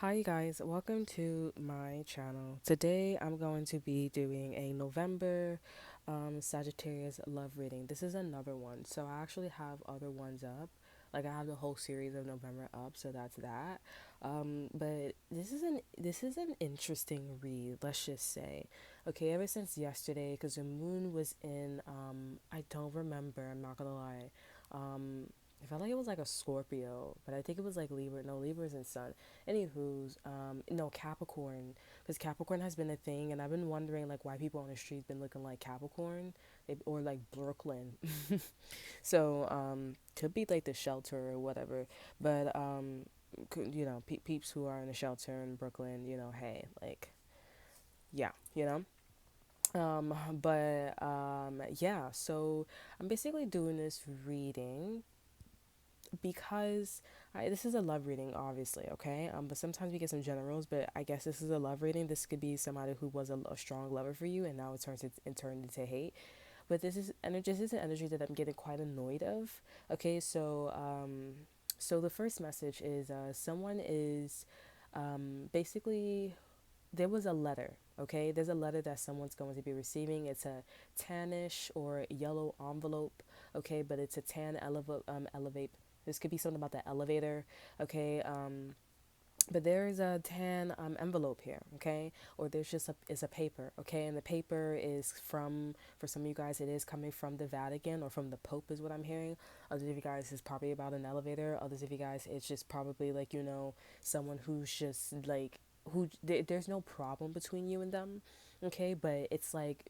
Hi you guys, welcome to my channel. Today I'm going to be doing a November Sagittarius love reading. This is another one. So I actually have other ones up. Like I have the whole series of November up, so that's that. But this is an interesting read, let's just say. Okay, ever since yesterday, because the moon was in I don't remember, I'm not gonna lie. Um I felt like it was like a Scorpio, but I think it was like Libra. No, Libra's in Sun. Anywho's, no, Capricorn, because Capricorn has been a thing, and I've been wondering like why people on the street been looking like Capricorn, or like Brooklyn. So could be like the shelter or whatever, but peeps who are in the shelter in Brooklyn, hey, like yeah, yeah. So I'm basically doing this reading because this is a love reading, obviously, okay? But sometimes we get some generals, but I guess this is a love reading. This could be somebody who was a strong lover for you, and now it turned into hate. But this is energy. This is an energy that I'm getting quite annoyed of. Okay, so the first message is someone is basically there was a letter. Okay, there's a letter that someone's going to be receiving. It's a tannish or yellow envelope. Okay, but it's a tan elevate. This could be something about the elevator. Okay, but there's a tan envelope here, okay? Or there's just a paper, okay? And the paper is for some of you guys, it is coming from the Vatican or from the Pope, is what I'm hearing. Others of you guys, is probably about an elevator. Others of you guys, it's just probably like, someone who's just like, there's no problem between you and them, okay? But it's like,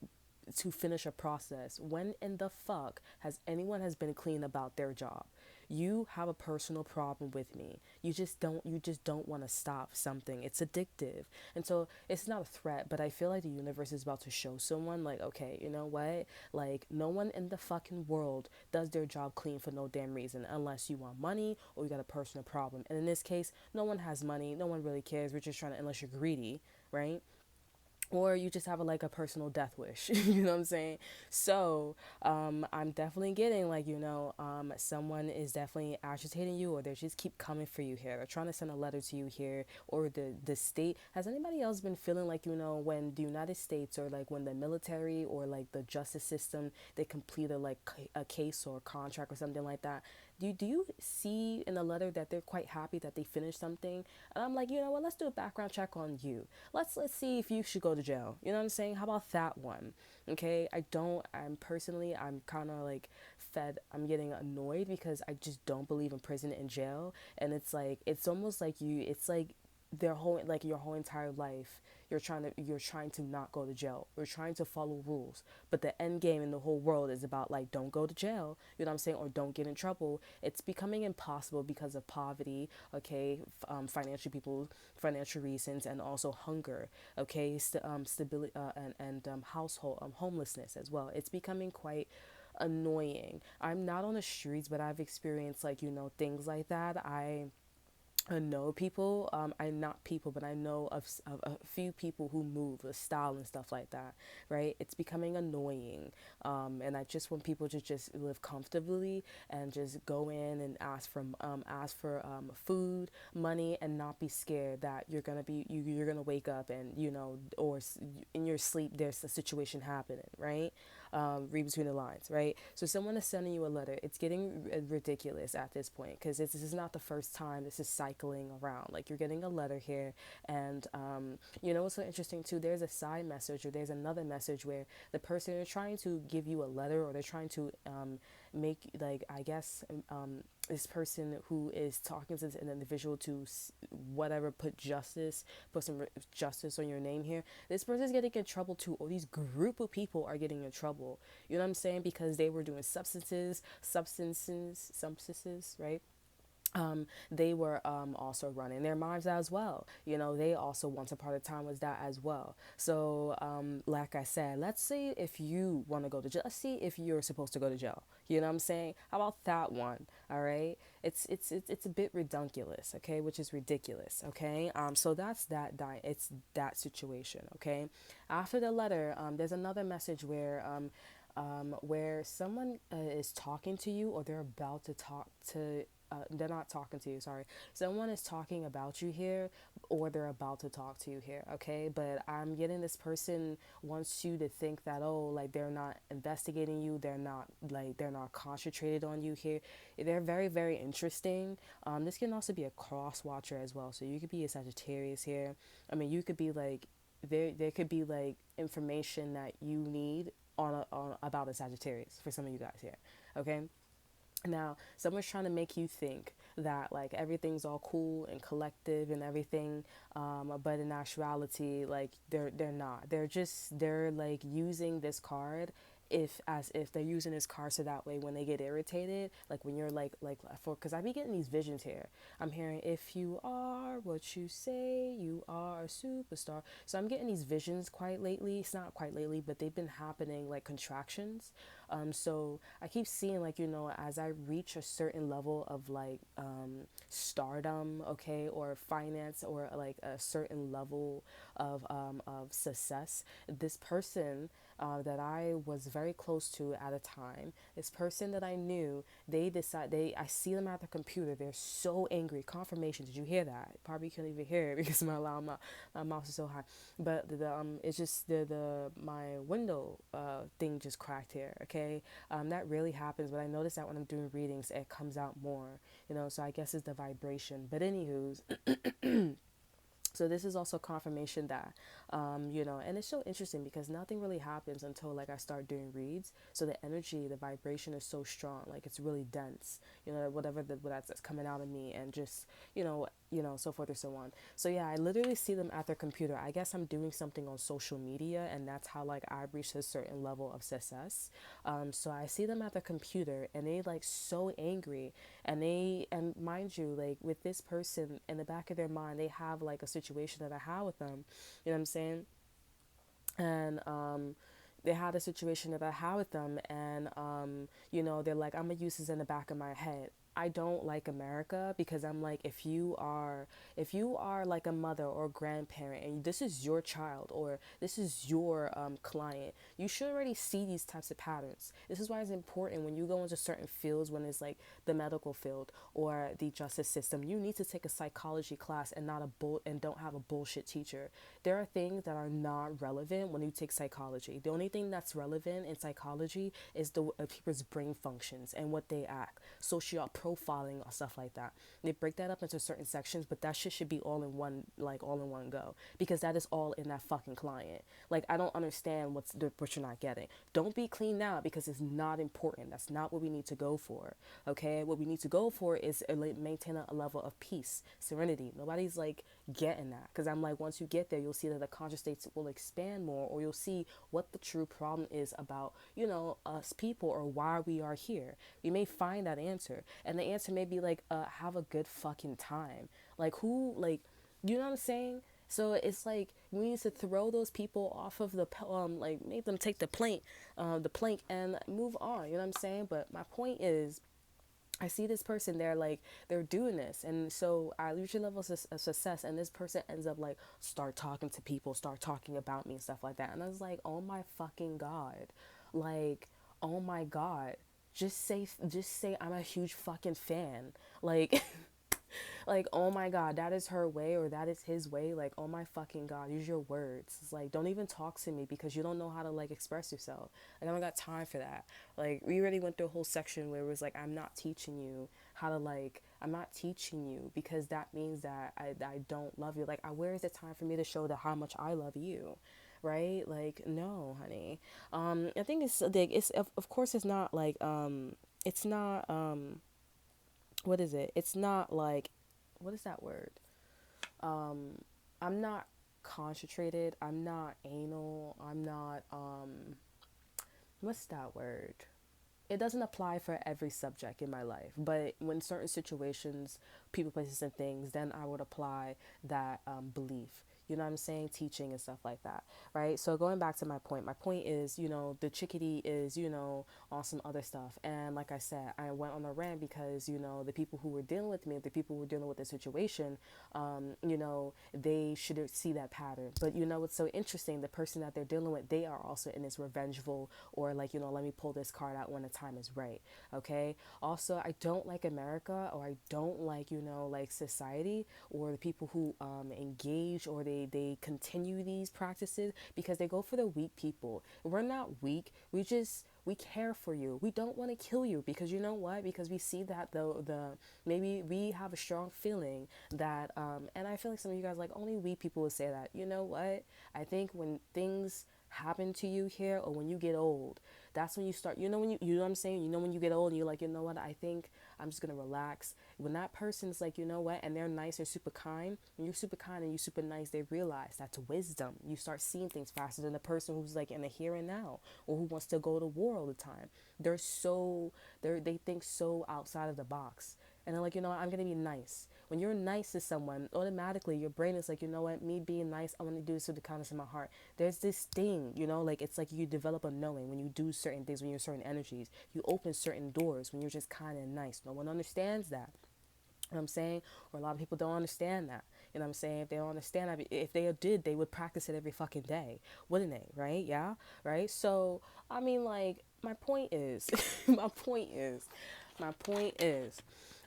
to finish a process. When in the fuck has anyone has been clean about their job? You have a personal problem with me. You just don't want to stop something. It's addictive. And so it's not a threat, but I feel like the universe is about to show someone like, okay, you know what? Like no one in the fucking world does their job clean for no damn reason unless you want money or you got a personal problem. And in this case, no one has money. No one really cares. We're just trying to, unless you're greedy, right? Or you just have like a personal death wish. You know what I'm saying? So I'm definitely getting like, someone is definitely agitating you, or they just keep coming for you here. They're trying to send a letter to you here, or the state. Has anybody else been feeling like, when the United States, or like when the military or like the justice system, they complete a case or a contract or something like that? Do you see in the letter that they're quite happy that they finished something? And I'm like, you know what, let's do a background check on you. Let's see if you should go to jail. You know what I'm saying? How about that one? Okay, I'm kind of like I'm getting annoyed because I just don't believe in prison and jail. And it's like, it's almost like it's like their whole, like your whole entire life, you're trying to not go to jail. You're trying to follow rules, but the end game in the whole world is about like, don't go to jail, you know what I'm saying, or don't get in trouble. It's becoming impossible because of poverty, okay, financial reasons, and also hunger, okay, stability, and household homelessness as well. It's becoming quite annoying. I'm not on the streets, but I've experienced like, things like that. I know people, I not people, but I know of a few people who move the style and stuff like that, right? It's becoming annoying. And I just want people to just live comfortably and just go in and ask for food, money, and not be scared that you're gonna wake up and, in your sleep there's a situation happening, right? Read between the lines, right? So someone is sending you a letter. It's getting ridiculous at this point because this is not the first time this is cycling around. Like you're getting a letter here, and what's so interesting too? There's a side message, or there's another message where the person is trying to give you a letter, or they're trying to make, like, I guess, this person who is talking to an individual to whatever, put some justice on your name here. This person is getting in trouble too, or these group of people are getting in trouble. You know what I'm saying? Because they were doing substances, right? They were also running their mouths as well. They also once upon a time was that as well. So, like I said, let's see if you want to go to jail. Let's see if you're supposed to go to jail. You know what I'm saying? How about that one? All right. It's a bit redunculous, okay, which is ridiculous, okay. So that's it's that situation, okay. After the letter, there's another message where someone is talking to you, or they're about to talk to they're not talking to you, sorry. Someone is talking about you here, or they're about to talk to you here, okay? But I'm getting this person wants you to think that, oh, like they're not investigating you, they're not concentrated on you here. They're very, very interesting. This can also be a cross watcher as well. So you could be a Sagittarius here. I mean, you could be like, there could be like information that you need on about a Sagittarius for some of you guys here. Okay? Now, someone's trying to make you think that like everything's all cool and collective and everything, but in actuality, like they're not. They're like using this card if as if they're using this card so that way when they get irritated, like when you're like for because I be getting these visions here. I'm hearing if you are what you say, you are a superstar. So I'm getting these visions quite lately. It's not quite lately, but they've been happening like contractions. So I keep seeing like, as I reach a certain level of like stardom, okay, or finance, or like a certain level of success, this person that I was very close to at a time, this person that I knew, I see them at the computer. They're so angry. Confirmation. Did you hear that? Probably couldn't even hear it because my mouse is so high. But it's just the my window thing just cracked here. Okay, that really happens. But I notice that when I'm doing readings, it comes out more. So I guess it's the vibration. But anywho's. So this is also confirmation that, and it's so interesting because nothing really happens until like I start doing reads. So the energy, the vibration is so strong, like it's really dense, whatever that's coming out of me, and just, so forth and so on. So yeah, I literally see them at their computer. I guess I'm doing something on social media, and that's how like I reached a certain level of success. So I see them at their computer, and they like so angry, and mind you, like with this person in the back of their mind, they have like a situation that I had with them. You know what I'm saying? And they had a situation that I had with them, and they're like, I'm gonna use this in the back of my head. I don't like America because I'm like, if you are like a mother or grandparent and this is your child or this is your client, you should already see these types of patterns. This is why it's important when you go into certain fields, when it's like the medical field or the justice system, you need to take a psychology class and and don't have a bullshit teacher. There are things that are not relevant when you take psychology. The only thing that's relevant in psychology is the people's brain functions and what they act, social profiling or stuff like that. They break that up into certain sections, but that shit should be all in one go, because that is all in that fucking client. Like, I don't understand what you're not getting. Don't be clean now because it's not important. That's not what we need to go for. Okay, what we need to go for is maintain a level of peace, serenity. Nobody's like getting that, because I'm like, once you get there, you'll see that the conscious states will expand more, or you'll see what the true problem is about, us people, or why we are here. You may find that answer, and the answer may be like, have a good fucking time. Like, who, like, you know what I'm saying? So it's like we need to throw those people off of the like make them take the plank and move on. You know what I'm saying? But my point is, I see this person, they're doing this, and so I reach a level of success, and this person ends up like start talking to people, start talking about me and stuff like that, and I was like, oh my fucking god, like, oh my god, just say I'm a huge fucking fan, like. Like, oh my god, that is her way or that is his way. Like, oh my fucking god, use your words. It's like, don't even talk to me because you don't know how to like express yourself. Like, I don't got time for that. Like, we already went through a whole section where it was like, I'm not teaching you how to like, I'm not teaching you because that means that I don't love you. Like, where is the time for me to show that how much I love you? Right? Like, no, honey. I think it's like, it's of course it's not like it's not what is it? It's not like, what is that word? I'm not concentrated. I'm not anal. I'm not, what's that word? It doesn't apply for every subject in my life, but when certain situations people, places, and things, then I would apply that belief. You know what I'm saying? Teaching and stuff like that, right? So going back to my point is, the chickadee is, on some other stuff. And like I said, I went on a rant because, the people who were dealing with me, the people who were dealing with the situation, they should see that pattern. But what's so interesting, the person that they're dealing with, they are also in this revengeful, or like, let me pull this card out when the time is right. Okay. Also, I don't like America, or I don't like, like society, or the people who engage, or they continue these practices, because they go for the weak people. We're not weak. We care for you. We don't want to kill you, because you know what? Because we see that the maybe we have a strong feeling that and I feel like some of you guys, like, only weak people would say that. You know what? I think when things happen to you here, or when you get old, that's when you start, when you know what I'm saying, when you get old and you're like, you know what, I think I'm just gonna relax. When that person's like, you know what, and they're nice, they're super kind, when you're super kind and you're super nice, they realize that's wisdom. You start seeing things faster than the person who's like in the here and now, or who wants to go to war all the time. They think so outside of the box, and they're like, you know what, I'm gonna be nice. When you're nice to someone, automatically your brain is like, you know what, me being nice, I want to do this with the kindness of my heart. There's this thing, like, it's like you develop a knowing when you do certain things, when you're certain energies. You open certain doors when you're just kind and nice. No one understands that. You know what I'm saying? Or a lot of people don't understand that. You know what I'm saying? If they don't understand that, if they did, they would practice it every fucking day, wouldn't they? Right? Yeah? Right? So, I mean, like, my point is, my point is,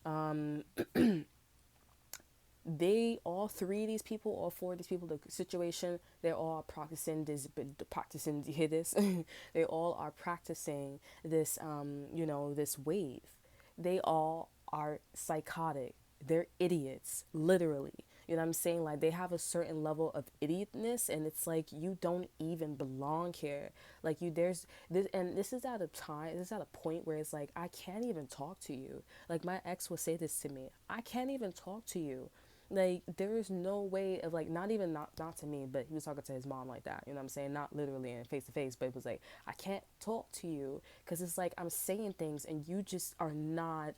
um, all three of these people, all four of these people, the situation, they're all practicing this, you hear this? They all are practicing this, this wave. They all are psychotic. They're idiots, literally. You know what I'm saying? Like, they have a certain level of idiotness, and it's like, you don't even belong here. Like, there's this, and this is at a time, this is at a point where it's like, I can't even talk to you. Like, my ex would say this to me, I can't even talk to you. Like, there is no way of, like, not to me, but he was talking to his mom like that, you know what I'm saying? Not literally and face to face, but it was like, I can't talk to you, because it's like, I'm saying things and you just are not,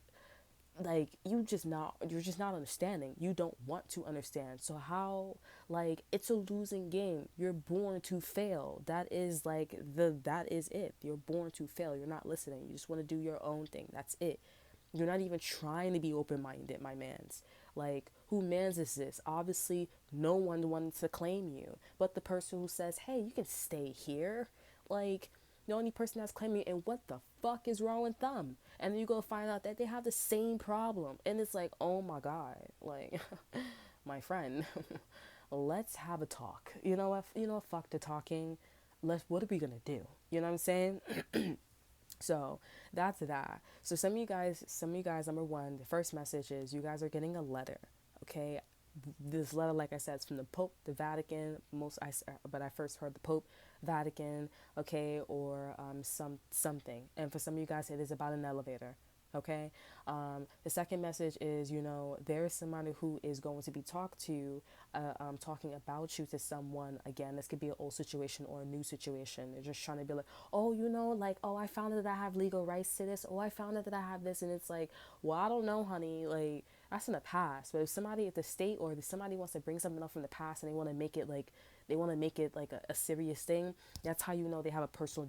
like, you're just not understanding. You don't want to understand. So how, like, it's a losing game. You're born to fail. That is like that is it. You're born to fail. You're not listening. You just want to do your own thing. That's it. You're not even trying to be open-minded, my mans. Like, who mans is this? Obviously, no one wanted to claim you. But the person who says, hey, you can stay here. Like, the only person that's claiming you, and what the fuck is wrong with them? And then you go find out that they have the same problem. And it's like, oh my God. Like, my friend, let's have a talk. You know what? Fuck the talking. What are we gonna do? You know what I'm saying? So that's that. So some of you guys, number one, the first message is you guys are getting a letter. Okay, this letter, like I said, is from the Pope, the Vatican. But I first heard the Pope, Vatican, okay, or something. And for some of you guys, it is about an elevator. Okay. The second message is, there is somebody who is going to be talking about you to someone. Again, this could be an old situation or a new situation. They're just trying to be like, oh, like, oh, I found out that I have legal rights to this. Oh, I found out that I have this. And it's like, well, I don't know, honey. Like, that's in the past. But if somebody at the state, or if somebody wants to bring something up from the past and they want to make it like, a serious thing, that's how you know they have a personal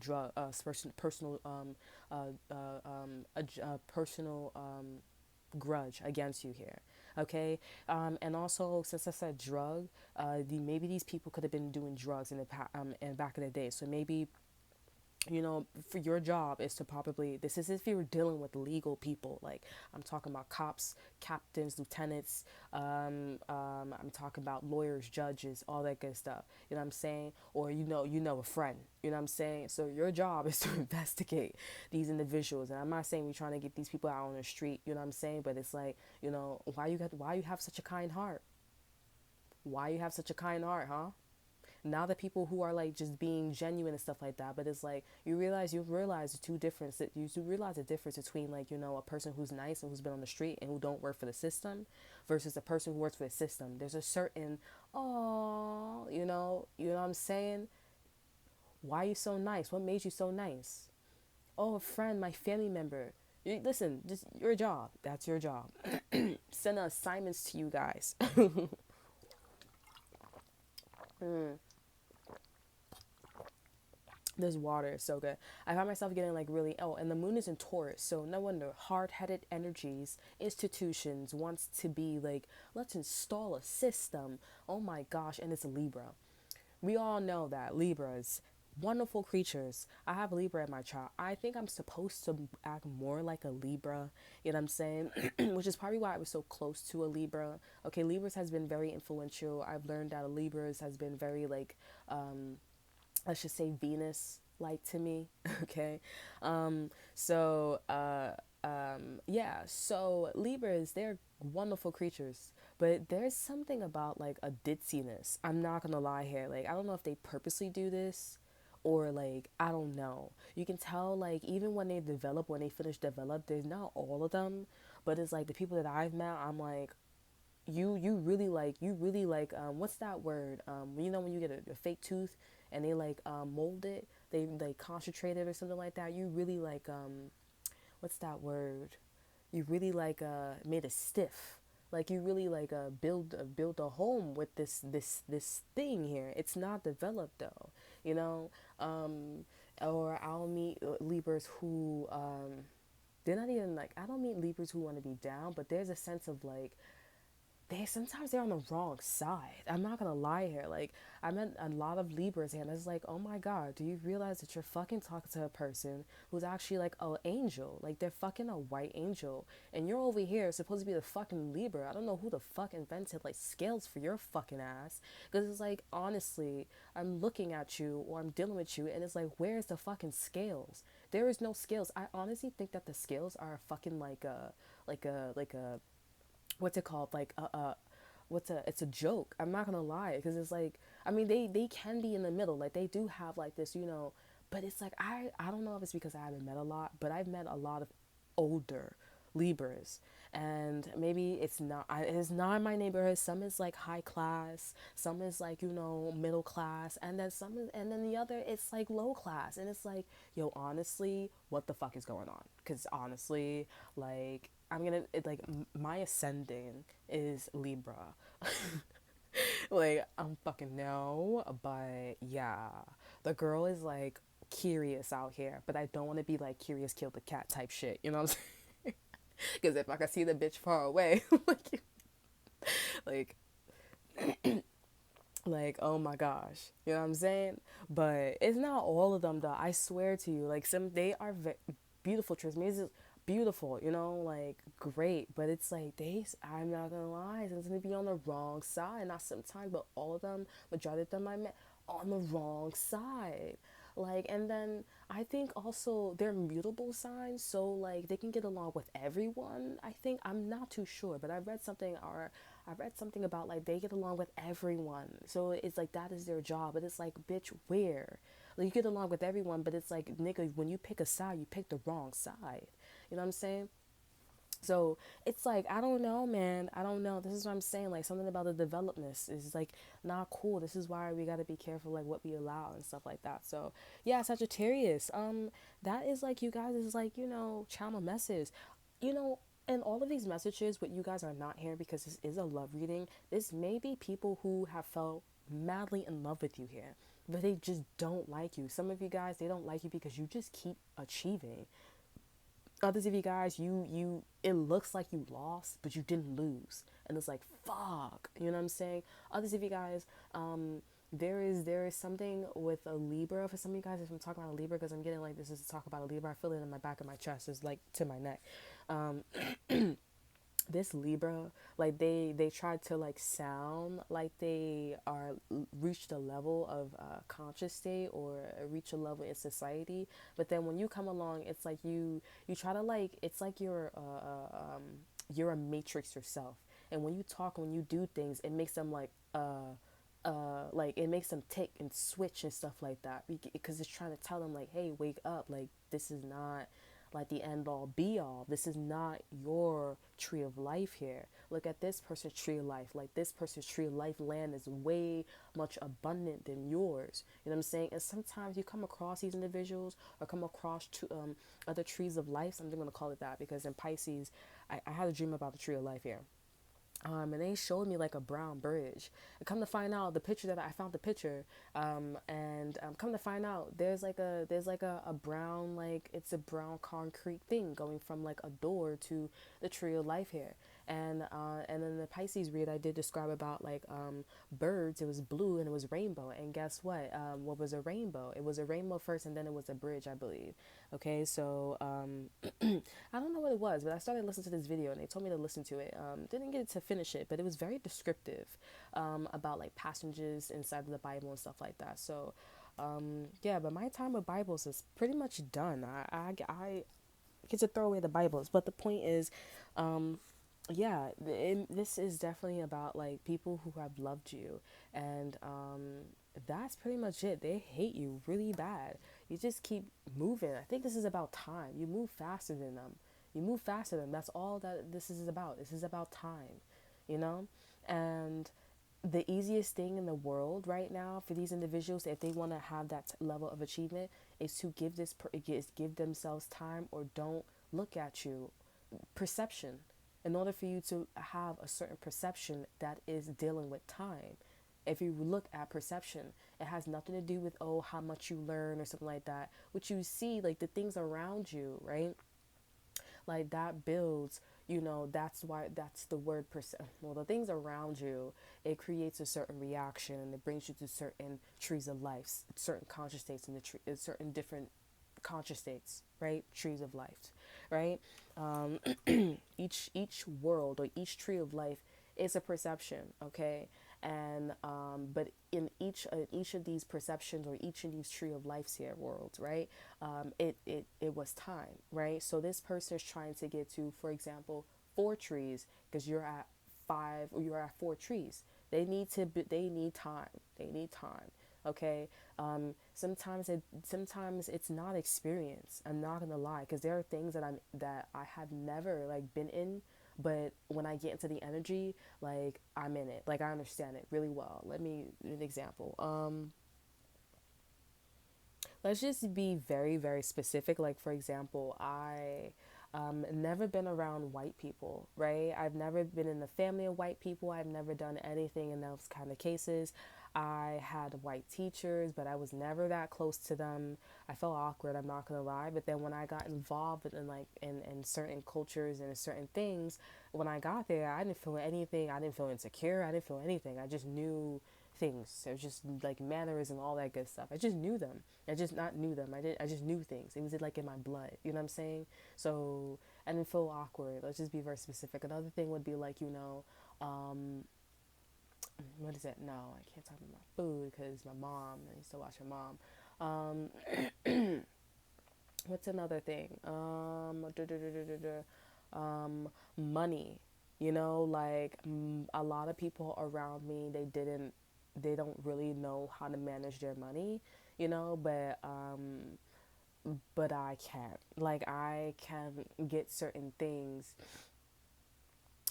personal grudge against you here. Okay. And also, since I said drug, maybe these people could have been doing drugs in back in the day. So maybe, for your job is to probably, this is if you're dealing with legal people, like, I'm talking about cops, captains, lieutenants, I'm talking about lawyers, judges, all that good stuff, you know what I'm saying? Or, a friend, you know what I'm saying? So your job is to investigate these individuals. And I'm not saying we're trying to get these people out on the street, you know what I'm saying? But it's like, why you have such a kind heart? Why you have such a kind heart, huh? Now the people who are like just being genuine and stuff like that, but it's like you realize the two difference, that you realize the difference between, like, a person who's nice and who's been on the street and who don't work for the system versus a person who works for the system. There's a certain, oh, what I'm saying? Why are you so nice? What made you so nice? Oh, a friend, my family member. Listen, just your job. That's your job. send assignments to you guys. Mm, this water is so good. I find myself getting like really, oh, and the moon is in Taurus, so no wonder hard-headed energies, institutions wants to be like, let's install a system. Oh my gosh, and it's Libra. We all know that Libras, wonderful creatures. I have Libra in my chart. I think I'm supposed to act more like a Libra, you know what I'm saying? Which is probably why I was so close to a Libra. Okay, Libras has been very influential. I've learned that a Libras has been very like, let's just say Venus like to me. Okay. Yeah, so Libras, they're wonderful creatures, but there's something about like a ditziness. I'm not gonna lie here. Like, I don't know if they purposely do this or like, I don't know. You can tell like even when they develop, when they finish develop, there's not all of them, but it's like the people that I've met, I'm like, you really like what's that word, you know when you get a fake tooth and they like mold it, they like concentrate it or something like that, you really like what's that word, you really like made it stiff, like you really like build a home with this thing here. It's not developed though, you know. Or I'll meet Libras who they're not even like, I don't meet Libras who want to be down, but there's a sense of like they're on the wrong side. I'm not gonna lie here. Like, I met a lot of Libras and it's like, oh my god, do you realize that you're fucking talking to a person who's actually like an angel? Like, they're fucking a white angel, and you're over here supposed to be the fucking Libra. I don't know who the fuck invented like scales for your fucking ass. Because it's like, honestly, I'm looking at you or I'm dealing with you, and it's like, where's the fucking scales? There is no scales. I honestly think that the scales are fucking like a what's it called, like what's a it's a joke. I'm not gonna lie, because it's like, I mean, they can be in the middle, like they do have like this, you know, but it's like I don't know if it's because I haven't met a lot, but I've met a lot of older Libras, and maybe it's not in my neighborhood. Some is like high class, some is like, you know, middle class, and then and then the other it's like low class, and it's like, yo, honestly, what the fuck is going on? Because honestly, like, I'm gonna like my ascending is Libra. Like, I'm fucking no, but yeah, the girl is like curious out here, but I don't want to be like curious killed the cat type shit, you know what I'm saying? Because if I can see the bitch far away, like like oh my gosh, you know what I'm saying? But it's not all of them though, I swear to you. Like, some they are beautiful transmissions, beautiful, you know, like great, but it's like I'm not gonna lie, it's gonna be on the wrong side. Not sometimes, but all of them, majority of them I met on the wrong side. Like, and then I think also they're mutable signs, so like they can get along with everyone. I think, I'm not too sure, but I read something about like they get along with everyone. So it's like that is their job. But it's like, bitch, where? Like, you get along with everyone, but it's like, nigga, when you pick a side, you pick the wrong side. You know what I'm saying? So it's like, I don't know, man. I don't know. This is what I'm saying. Like, something about the developness is like not cool. This is why we gotta be careful, like what we allow and stuff like that. So yeah, Sagittarius. That is like, you guys is like, you know, channel message. You know, and all of these messages, what you guys are not here, because this is a love reading. This may be people who have felt madly in love with you here, but they just don't like you. Some of you guys, they don't like you because you just keep achieving. Others of you guys, you it looks like you lost, but you didn't lose, and it's like, fuck, you know what I'm saying? Others of you guys, there is something with a Libra. For some of you guys, if I'm talking about a Libra, because I'm getting like, this is to talk about a Libra, I feel it in my back of my chest, it's like to my neck. um this Libra, like they try to like sound like they are reached a level of conscious state, or reach a level in society, but then when you come along, it's like you try to like, it's like you're a matrix yourself, and when you talk, when you do things, it makes them like it makes them tick and switch and stuff like that, because it's trying to tell them like, hey, wake up, like this is not like the end all be all. This is not your tree of life here. Look at this person's tree of life. Like, this person's tree of life land is way much abundant than yours. You know what I'm saying? And sometimes you come across these individuals, or come across other trees of life. So I'm going to call it that, because in Pisces, I had a dream about the tree of life here. and they showed me like a brown bridge. And come to find out, the picture that I found the picture, and come to find out, there's like a brown, like it's a brown concrete thing going from like a door to the tree of life here. And then the Pisces read I did describe about like birds. It was blue and it was rainbow. And guess what? What was a rainbow? It was a rainbow first, and then it was a bridge, I believe. Okay, so I don't know what it was, but I started listening to this video and they told me to listen to it. Didn't get to finish it, but it was very descriptive about like passages inside of the Bible and stuff like that. So, yeah, but my time with Bibles is pretty much done. I get to throw away the Bibles, but the point is, yeah, this is definitely about like people who have loved you, and that's pretty much it. They hate you really bad. You just keep moving. I think this is about time. You move faster than them. You move faster than them. That's all that this is about. This is about time, you know? And the easiest thing in the world right now for these individuals, if they want to have that level of achievement, is to give themselves time, or don't look at you. Perception. In order for you to have a certain perception that is dealing with time, if you look at perception, it has nothing to do with, oh, how much you learn or something like that. What you see, like the things around you, right? Like that builds, that's why, that's the word well, the things around you, it creates a certain reaction, and it brings you to certain trees of life, certain conscious states in the tree, certain different conscious states, right? Trees of life, right? um, each world, or each tree of life, is a perception, okay? And but in each of these perceptions, or each of these tree of lives here, worlds, right? It was time, right? So this person is trying to get to, for example, 4 trees, because you're at 5, or you're at 4 trees. They need time. They need time. Okay. Sometimes it's not experience. I'm not gonna lie, because there are things that I have never like been in, but when I get into the energy, like I'm in it. Like I understand it really well. Let me an example. Let's just be very, very specific. Like, for example, I never been around white people, right? I've never been in the family of white people. I've never done anything in those kind of cases. I had white teachers, but I was never that close to them. I felt awkward, I'm not gonna lie. But then when I got involved in like in certain cultures and certain things, when I got there, I didn't feel anything. I didn't feel insecure. I didn't feel anything. I just knew things. It was just like manners and all that good stuff. I just knew them. I just not knew them. I just knew things. It was like in my blood. You know what I'm saying? So I didn't feel awkward. Let's just be very specific. Another thing would be like, um, what is it? No, I can't talk about my food because my mom. I used to watch my mom. What's another thing? Money. Like a lot of people around me, they don't really know how to manage their money, but I can. Like I can get certain things,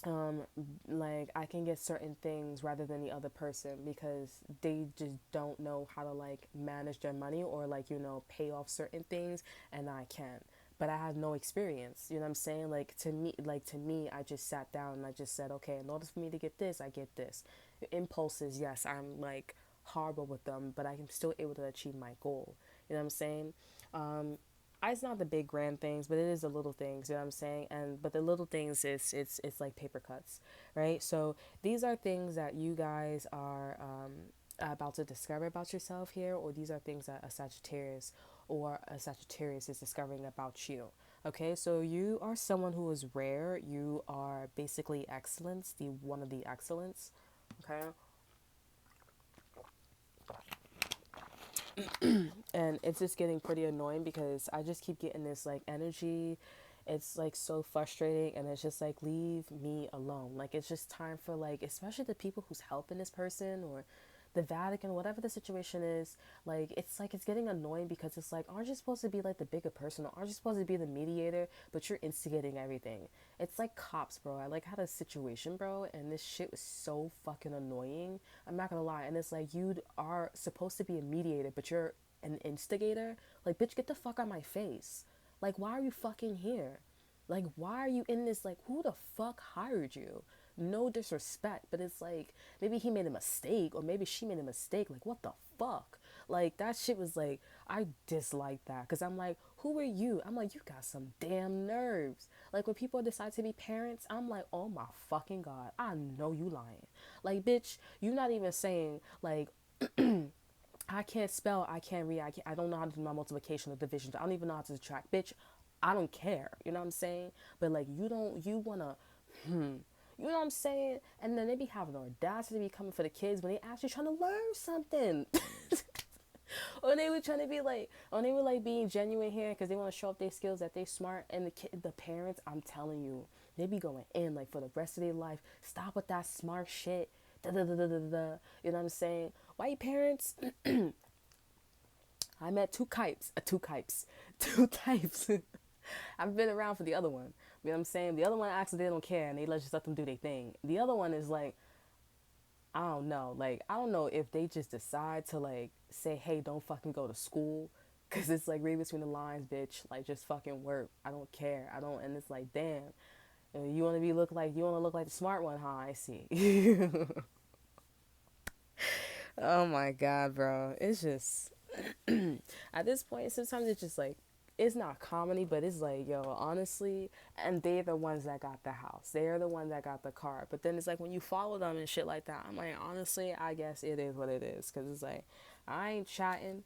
um like I can get certain things rather than the other person, because they just don't know how to like manage their money, or like pay off certain things, and I can. But I have no experience. You know what I'm saying? Like to me, I just sat down and I just said, okay, in order for me to get this, I get this. Impulses, yes, I'm like horrible with them, but I'm still able to achieve my goal. You know what I'm saying? um it's not the big grand things, but it is the little things, you know what I'm saying? And but the little things is it's like paper cuts, right? So these are things that you guys are about to discover about yourself here, or these are things that a Sagittarius is discovering about you. Okay, so you are someone who is rare. You are basically excellence, the one of the excellence. Okay, and it's just getting pretty annoying because I just keep getting this like energy. It's like so frustrating, and it's just like, leave me alone. Like it's just time for, like, especially the people who's helping this person, or the Vatican, whatever the situation is. Like it's getting annoying because it's like, aren't you supposed to be like the bigger person, or aren't you supposed to be the mediator, but you're instigating everything? It's like cops, bro. I like had a situation, bro, and this shit was so fucking annoying. I'm not gonna lie. And it's like, you are supposed to be a mediator, but you're an instigator. Like, bitch, get the fuck out my face. Like, why are you fucking here? Like, why are you in this? Like, who the fuck hired you? no disrespect, but it's like maybe he made a mistake or maybe she made a mistake. Like, what the fuck? Like, that shit was like, I dislike that because I'm like, who are you? I'm like, you got some damn nerves. Like, when people decide to be parents, I'm like, oh my fucking God, I know you lying. Like, bitch, you're not even saying, like, I can't spell, I can't read, I don't know how to do my multiplication or division. I don't even know how to subtract. Bitch, I don't care. You know what I'm saying? But like, you wanna, you know what I'm saying? And then they be having the audacity to be coming for the kids when they actually trying to learn something. Or they were trying to be like, or they were like being genuine here because they want to show off their skills that they smart. And the parents, I'm telling you, they be going in like for the rest of their life. Stop with that smart shit. Da da da da da da. You know what I'm saying? White parents. I met two types, two types. I've been around for the other one. You know what I'm saying? The other one actually they don't care and they just let them do their thing. The other one is like, I don't know. Like, I don't know if they just decide to like say, hey, don't fucking go to school. Cause it's like read between the lines, bitch. Like, just fucking work. I don't care. I don't. And it's like, damn. You want to you want to look like the smart one, huh? I see. Oh my God, bro. It's just, at this point, sometimes it's just like, it's not comedy, but it's like, yo, honestly, and they're the ones that got the house. They're the ones that got the car. But then it's like when you follow them and shit like that, I'm like, honestly, I guess it is what it is. Because it's like, I ain't chatting.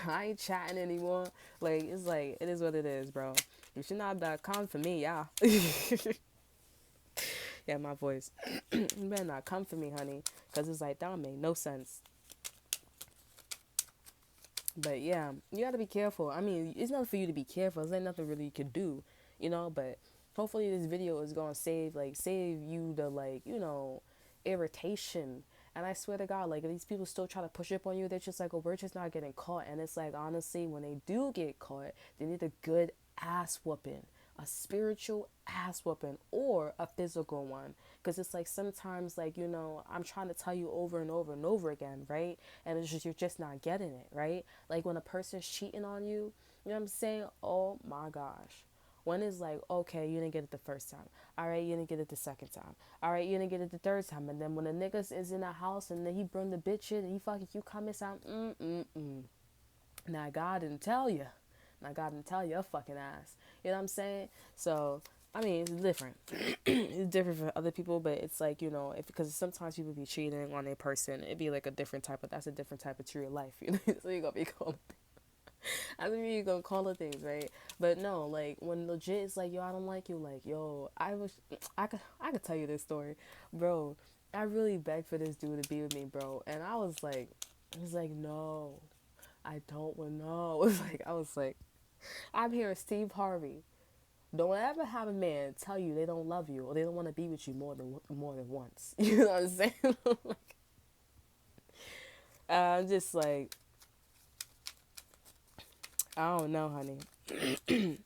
I ain't chatting anymore. Like, it's like, it is what it is, bro. You should not come for me, yeah. Yeah, my voice. You better not come for me, honey. Because it's like, that don't make no sense. But yeah, you gotta be careful. I mean, it's not for you to be careful. There's nothing really you can do, you know. But hopefully, this video is gonna save you the irritation. And I swear to God, like if these people still try to push up on you, they're just like, oh, we're just not getting caught. And it's like, honestly, when they do get caught, they need a good ass whooping, a spiritual ass whooping, or a physical one. Because it's like sometimes, like, I'm trying to tell you over and over and over again, right? And it's just, you're just not getting it, right? Like when a person's cheating on you, you know what I'm saying? Oh my gosh. One is like, okay, you didn't get it the first time. All right, you didn't get it the second time. All right, you didn't get it the third time. And then when the niggas is in the house and then he bring the bitch in and he fucking, you come and sound, Now God didn't tell you. Now God didn't tell your fucking ass. You know what I'm saying? So, I mean, it's different. It's different for other people, but it's like, because sometimes people be cheating on a person. It'd be like that's a different type of true life. So you gonna be calling. I think you're gonna call it things, right? But no, like when legit it's like, yo, I don't like you. Like, yo, I could tell you this story, bro. I really begged for this dude to be with me, bro, and I was like, no, I don't want no. I was like, I'm hearing Steve Harvey. Don't ever have a man tell you they don't love you or they don't want to be with you more than once. You know what I'm saying? I'm just like, I don't know, honey.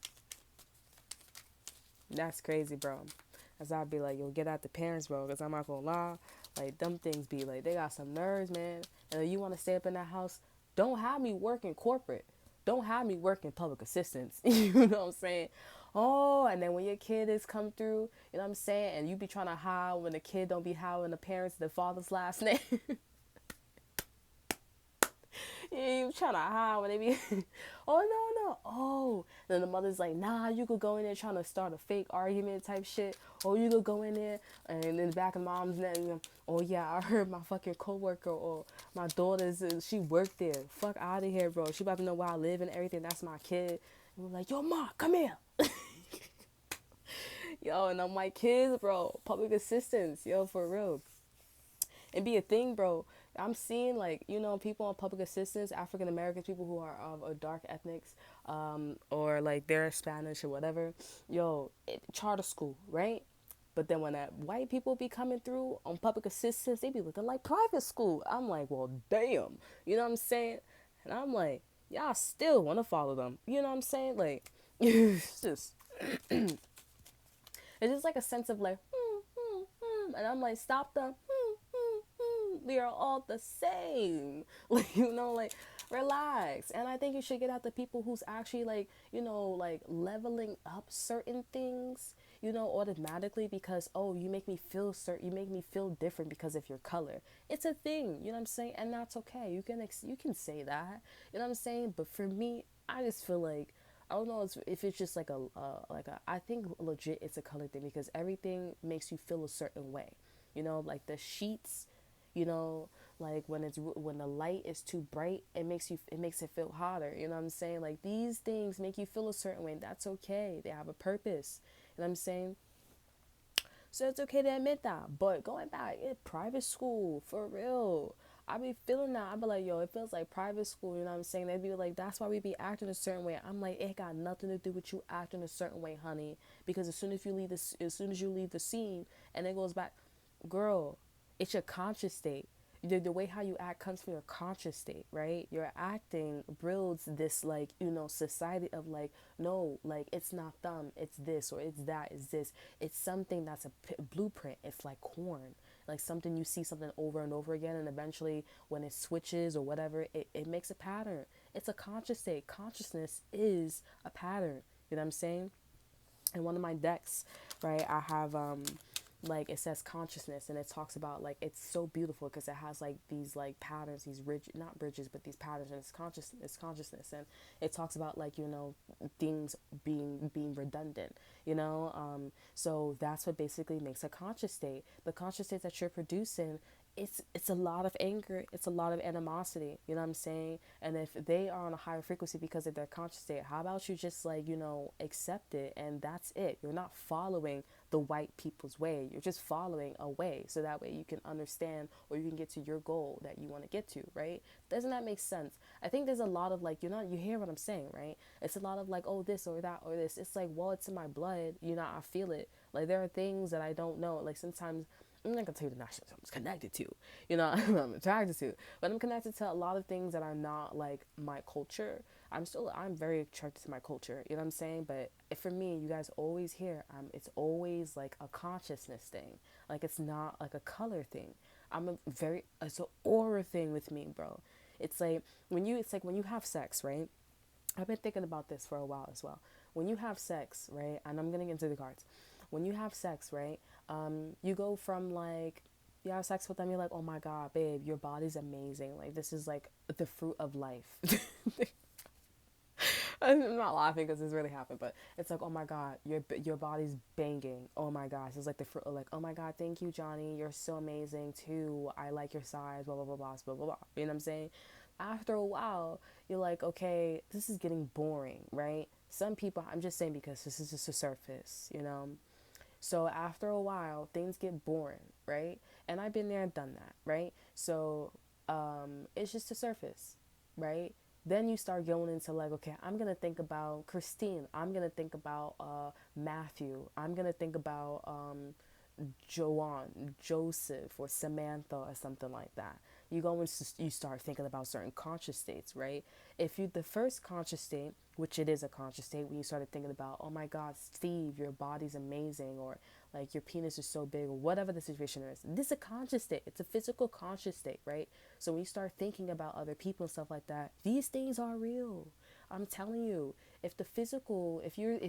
That's crazy, bro. As I'd be like, yo, get out the parents, bro, because I'm not gonna lie. Like, them things be like, they got some nerves, man. And if you want to stay up in that house, don't have me working corporate. Don't have me working public assistance. You know what I'm saying? Oh, and then when your kid is come through, you know what I'm saying? And you be trying to hide when the kid don't be hiding the parents, the father's last name. Yeah, you trying to hide when they be, oh, no. Oh, then the mother's like, nah, you could go in there trying to start a fake argument type shit. Or you could go in there and in the back of mom's neck, oh, yeah, I heard my fucking coworker or my daughter's, she worked there. Fuck out of here, bro. She about to know where I live and everything. That's my kid. And we're like, yo, ma, come here. Yo, and I'm like, kids, bro, public assistance, yo, for real. It be a thing, bro. I'm seeing like, people on public assistance, African Americans, people who are of a dark ethnics, or like they're Spanish or whatever. Yo, charter school, right? But then when that white people be coming through on public assistance, they be looking like private school. I'm like, well, damn. You know what I'm saying? And I'm like, y'all still want to follow them. You know what I'm saying? Like, it's just, it's just like a sense of like, and I'm like, stop them. We are all the same. Like, Relax. And I think you should get out the people who's actually like, like leveling up certain things, automatically because, oh, you make me feel different because of your color. It's a thing, you know what I'm saying? And that's okay. You can say that. You know what I'm saying? But for me, I just feel like I don't know if it's just like I think legit it's a color thing because everything makes you feel a certain way. Like the sheets, you know, like when the light is too bright, it makes it feel hotter. You know what I'm saying? Like these things make you feel a certain way. And that's okay. They have a purpose. You know what I'm saying? So it's okay to admit that. But going back in private school, for real, I be feeling that. I be like, yo, it feels like private school. You know what I'm saying? They'd be like, that's why we be acting a certain way. I'm like, it got nothing to do with you acting a certain way, honey. Because as soon as you leave the scene, and it goes back, girl, it's your conscious state. The way how you act comes from your conscious state, right? Your acting builds this, like, society of like, no, like it's not them, it's this, or it's that, it's this. It's something that's a blueprint. It's like corn, like something you see something over and over again, and eventually when it switches or whatever, it makes a pattern. It's a conscious state. Consciousness is a pattern. You know what I'm saying? In one of my decks, right, I have like it says consciousness, and it talks about like it's so beautiful because it has like these like patterns, these ridge, not bridges, but these patterns, and it's consciousness, and it talks about like things being redundant, so that's what basically makes a conscious state. The conscious state that you're producing, it's a lot of anger, it's a lot of animosity, you know what I'm saying? And if they are on a higher frequency because of their conscious state, how about you just like, accept it, and that's it. You're not following the white people's way, you're just following a way, so that way you can understand, or you can get to your goal that you want to get to, right? Doesn't that make sense? I think there's a lot of like, you hear what I'm saying, right? It's a lot of like, oh, this or that or this. It's like, well, it's in my blood, I feel it. Like there are things that I don't know, like sometimes I'm not gonna tell you the national I'm connected to, I'm attracted to, but I'm connected to a lot of things that are not like my culture. I'm very attracted to my culture, you know what I'm saying? But for me, you guys always hear, it's always like a consciousness thing, like it's not like a color thing. It's an aura thing with me, bro. It's like when you have sex, right? I've been thinking about this for a while as well. When you have sex, right? And I'm gonna get into the cards. When you have sex, right? You go from like you have sex with them, you're like, oh my god, babe, your body's amazing. Like this is like the fruit of life. I'm not laughing because this really happened, but it's like, oh my god, your body's banging. Oh my gosh, it's like the fruit. Like, oh my god, thank you, Johnny. You're so amazing too. I like your size. Blah blah blah blah blah blah blah. You know what I'm saying? After a while, you're like, okay, this is getting boring, right? Some people, I'm just saying because this is just a surface. So after a while, things get boring, right? And I've been there and done that, right? So it's just a surface, right? Then you start going into like, okay, I'm gonna think about Christine. I'm gonna think about Matthew. I'm gonna think about Joanne, Joseph, or Samantha, or something like that. You go and you start thinking about certain conscious states, right? If you the first conscious state, which it is a conscious state, when you started thinking about, oh my God, Steve, your body's amazing, or like your penis is so big, or whatever the situation is, this is a conscious state. It's a physical conscious state, right? So when you start thinking about other people and stuff like that, these things are real. I'm telling you, if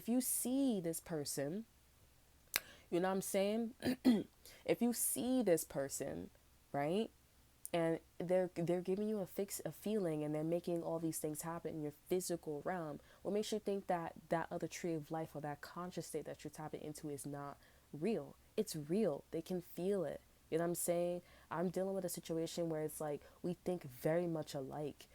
you see this person, you know what I'm saying? If you see this person, right? And they're giving you a feeling, and they're making all these things happen in your physical realm, what makes you think that that other tree of life or that conscious state that you're tapping into is not real? It's real. They can feel it. You know what I'm saying? I'm dealing with a situation where it's like we think very much alike,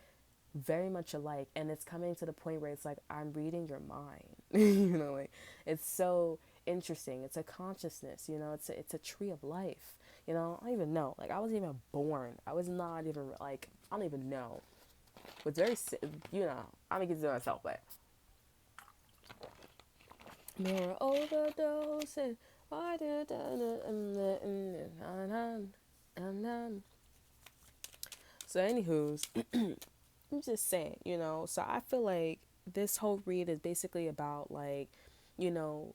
and it's coming to the point where it's like I'm reading your mind. Like it's so interesting. It's a consciousness, it's a tree of life. I don't even know, like I wasn't even born, I was not even like, I don't even know. It's very, I'm gonna get to myself, but more overdose and why did so anywho's I'm just saying, so I feel like this whole read is basically about like, you know,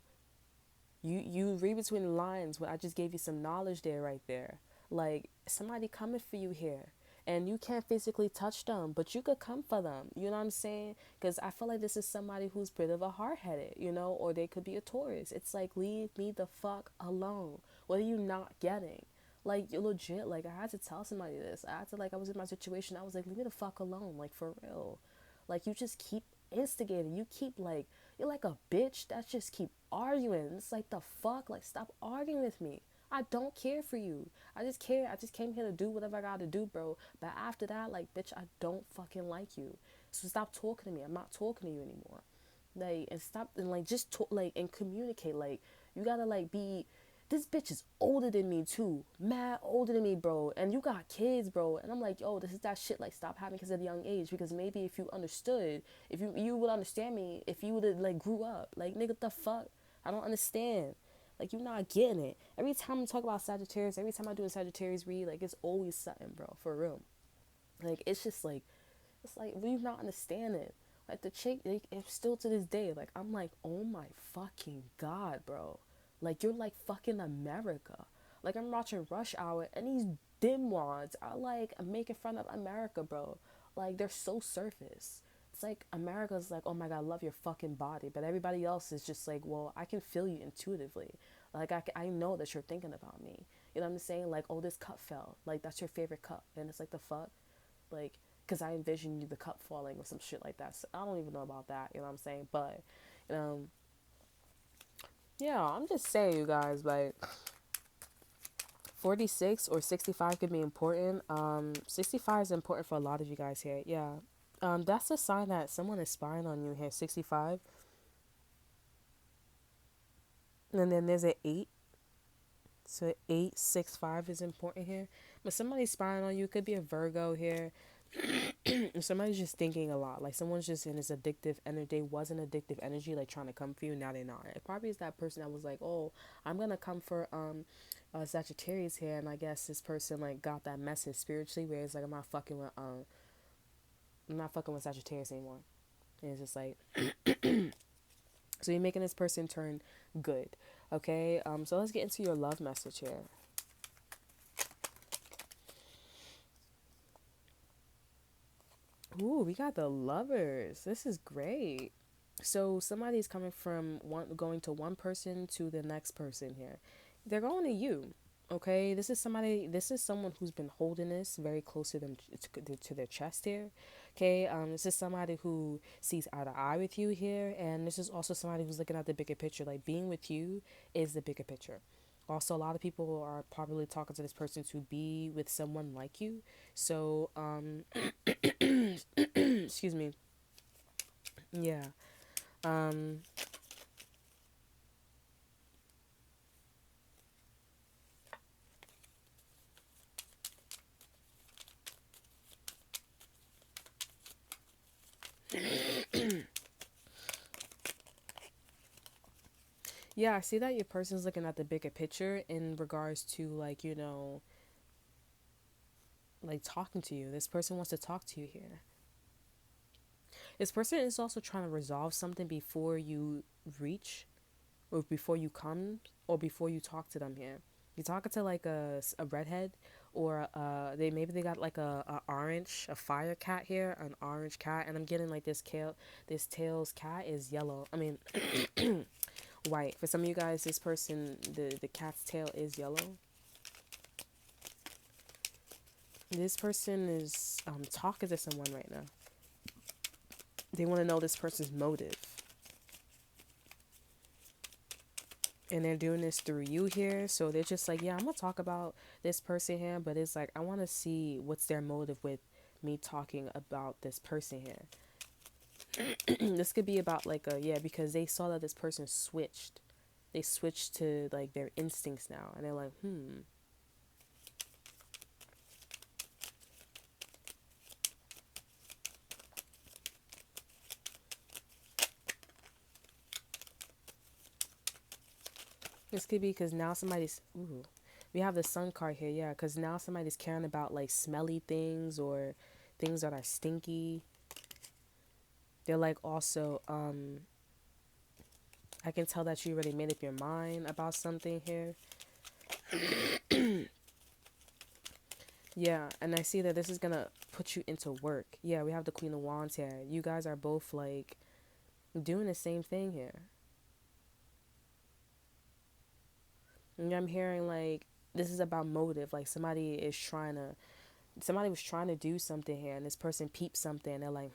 you read between the lines. When I just gave you some knowledge there, right there. Like somebody coming for you here, and you can't physically touch them, but you could come for them. You know what I'm saying? Because I feel like this is somebody who's a bit of a hard-headed, you know, or they could be a Taurus. It's like, leave me the fuck alone. What are you not getting? Like, you're legit, like, I had to tell somebody this. I had to, like, I was in my situation. I was like, leave me the fuck alone, like, for real. Like, you just keep instigating. You keep, like, you're like a bitch that just keep arguing. It's like, the fuck? Like, stop arguing with me. I don't care for you. I just care. I just came here to do whatever I gotta do, bro. But after that, like, bitch, I don't fucking like you. So stop talking to me. I'm not talking to you anymore. Like, and stop, and like, just talk, like, and communicate. Like, you gotta, like, be, this bitch is older than me too, mad older than me, bro, and you got kids, bro. And I'm like, yo, this is that shit, like, stop having kids at a young age, because maybe if you understood, if you would understand me if you would have, like, grew up. Like, nigga, the fuck, I don't understand. Like, you're not getting it. Every time I talk about Sagittarius, every time I do a Sagittarius read, like, it's always something, bro, for real. Like, it's just like, it's like, we not understanding. Like, the chick, like, it's still to this day, like, I'm like, oh my fucking god, bro. Like, you're like fucking America. Like, I'm watching Rush Hour, and these dimwads are like making fun of America, bro. Like, they're so surface. It's like America's like, oh my god, I love your fucking body, but everybody else is just like, well, I can feel you intuitively. Like, I know that you're thinking about me. You know what I'm saying? Like, oh, this cup fell. Like, that's your favorite cup, and it's like, the fuck, like, because I envision you the cup falling or some shit like that. So I don't even know about that. You know what I'm saying? But, um, yeah, I'm just saying, you guys, like, 46 or 65 could be important. 65 is important for a lot of you guys here. Yeah. That's a sign that someone is spying on you here. 65. And then there's an 8. So 865 is important here. But somebody's spying on you. Could be a Virgo here. Somebody's just thinking a lot. Like, someone's just in this addictive energy. They was an addictive energy, like, trying to come for you. Now they're not. It probably is that person that was like, oh, I'm gonna come for Sagittarius here, and I guess this person, like, got that message spiritually, where it's like, I'm not fucking with Sagittarius anymore. And it's just like, so you're making this person turn good. Okay. So let's get into your love message here. Ooh, we got the Lovers. This is great. So somebody's coming from going to one person to the next person here. They're going to you. Okay, this is someone who's been holding this very close to them, to their chest here. Okay, this is somebody who sees eye to eye with you here, and this is also somebody who's looking at the bigger picture. Like, being with you is the bigger picture. Also, a lot of people are probably talking to this person to be with someone like you. So, excuse me. Yeah. Um, yeah, I see that your person's looking at the bigger picture in regards to, like, like, talking to you. This person wants to talk to you here. This person is also trying to resolve something before you reach, or before you come, or before you talk to them here. You're talking to, like, a redhead, or they got like a orange, a fire cat here, an orange cat, and I'm getting like this tail's cat is yellow. I mean, white. For some of you guys, this person, the cat's tail is yellow. This person is talking to someone right now. They want to know this person's motive. And they're doing this through you here. So they're just like, yeah, I'm going to talk about this person here. But it's like, I want to see what's their motive with me talking about this person here. This could be about, like, because they saw that this person switched. They switched to, like, their instincts now. And they're like, This could be because now somebody's, ooh, we have the sun card here, yeah, because now somebody's caring about, like, smelly things or things that are stinky. They're like, also, I can tell that you already made up your mind about something here. Yeah, and I see that this is gonna put you into work. Yeah, we have the Queen of Wands here. You guys are both like doing the same thing here. And I'm hearing like this is about motive. Like somebody was trying to do something here, and this person peeped something. And they're like,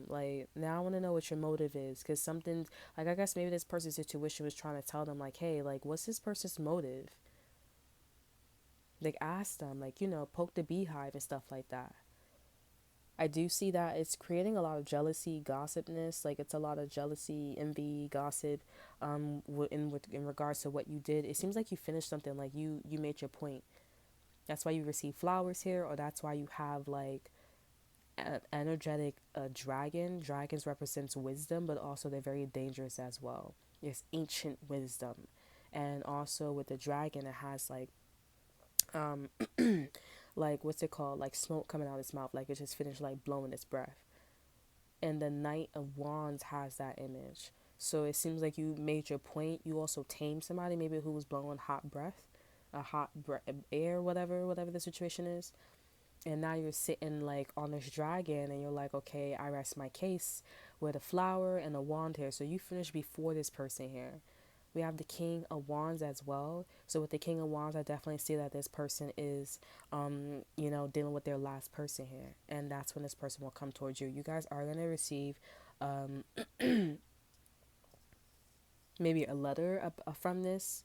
like now I want to know what your motive is, because something like I guess maybe this person's intuition was trying to tell them like, hey, like what's this person's motive? Like ask them, like poke the beehive and stuff like that. I do see that it's creating a lot of jealousy, gossipness. Like it's a lot of jealousy, envy, gossip. In regards to what you did, it seems like you finished something. Like you made your point. That's why you receive flowers here, or that's why you have like an energetic dragon. Dragons represents wisdom, but also they're very dangerous as well. There's ancient wisdom, and also with the dragon, it has um like what's it called, like smoke coming out of its mouth, like it just finished like blowing its breath. And the Knight of Wands has that image. So it seems like you made your point. You also tamed somebody, maybe who was blowing hot breath, air, whatever the situation is. And now you're sitting like on this dragon, and you're like, okay, I rest my case with a flower and a wand here. So you finished before this person here. We have the King of Wands as well. So with the King of Wands, I definitely see that this person is, dealing with their last person here, and that's when this person will come towards you. You guys are gonna receive, um, maybe a letter from this,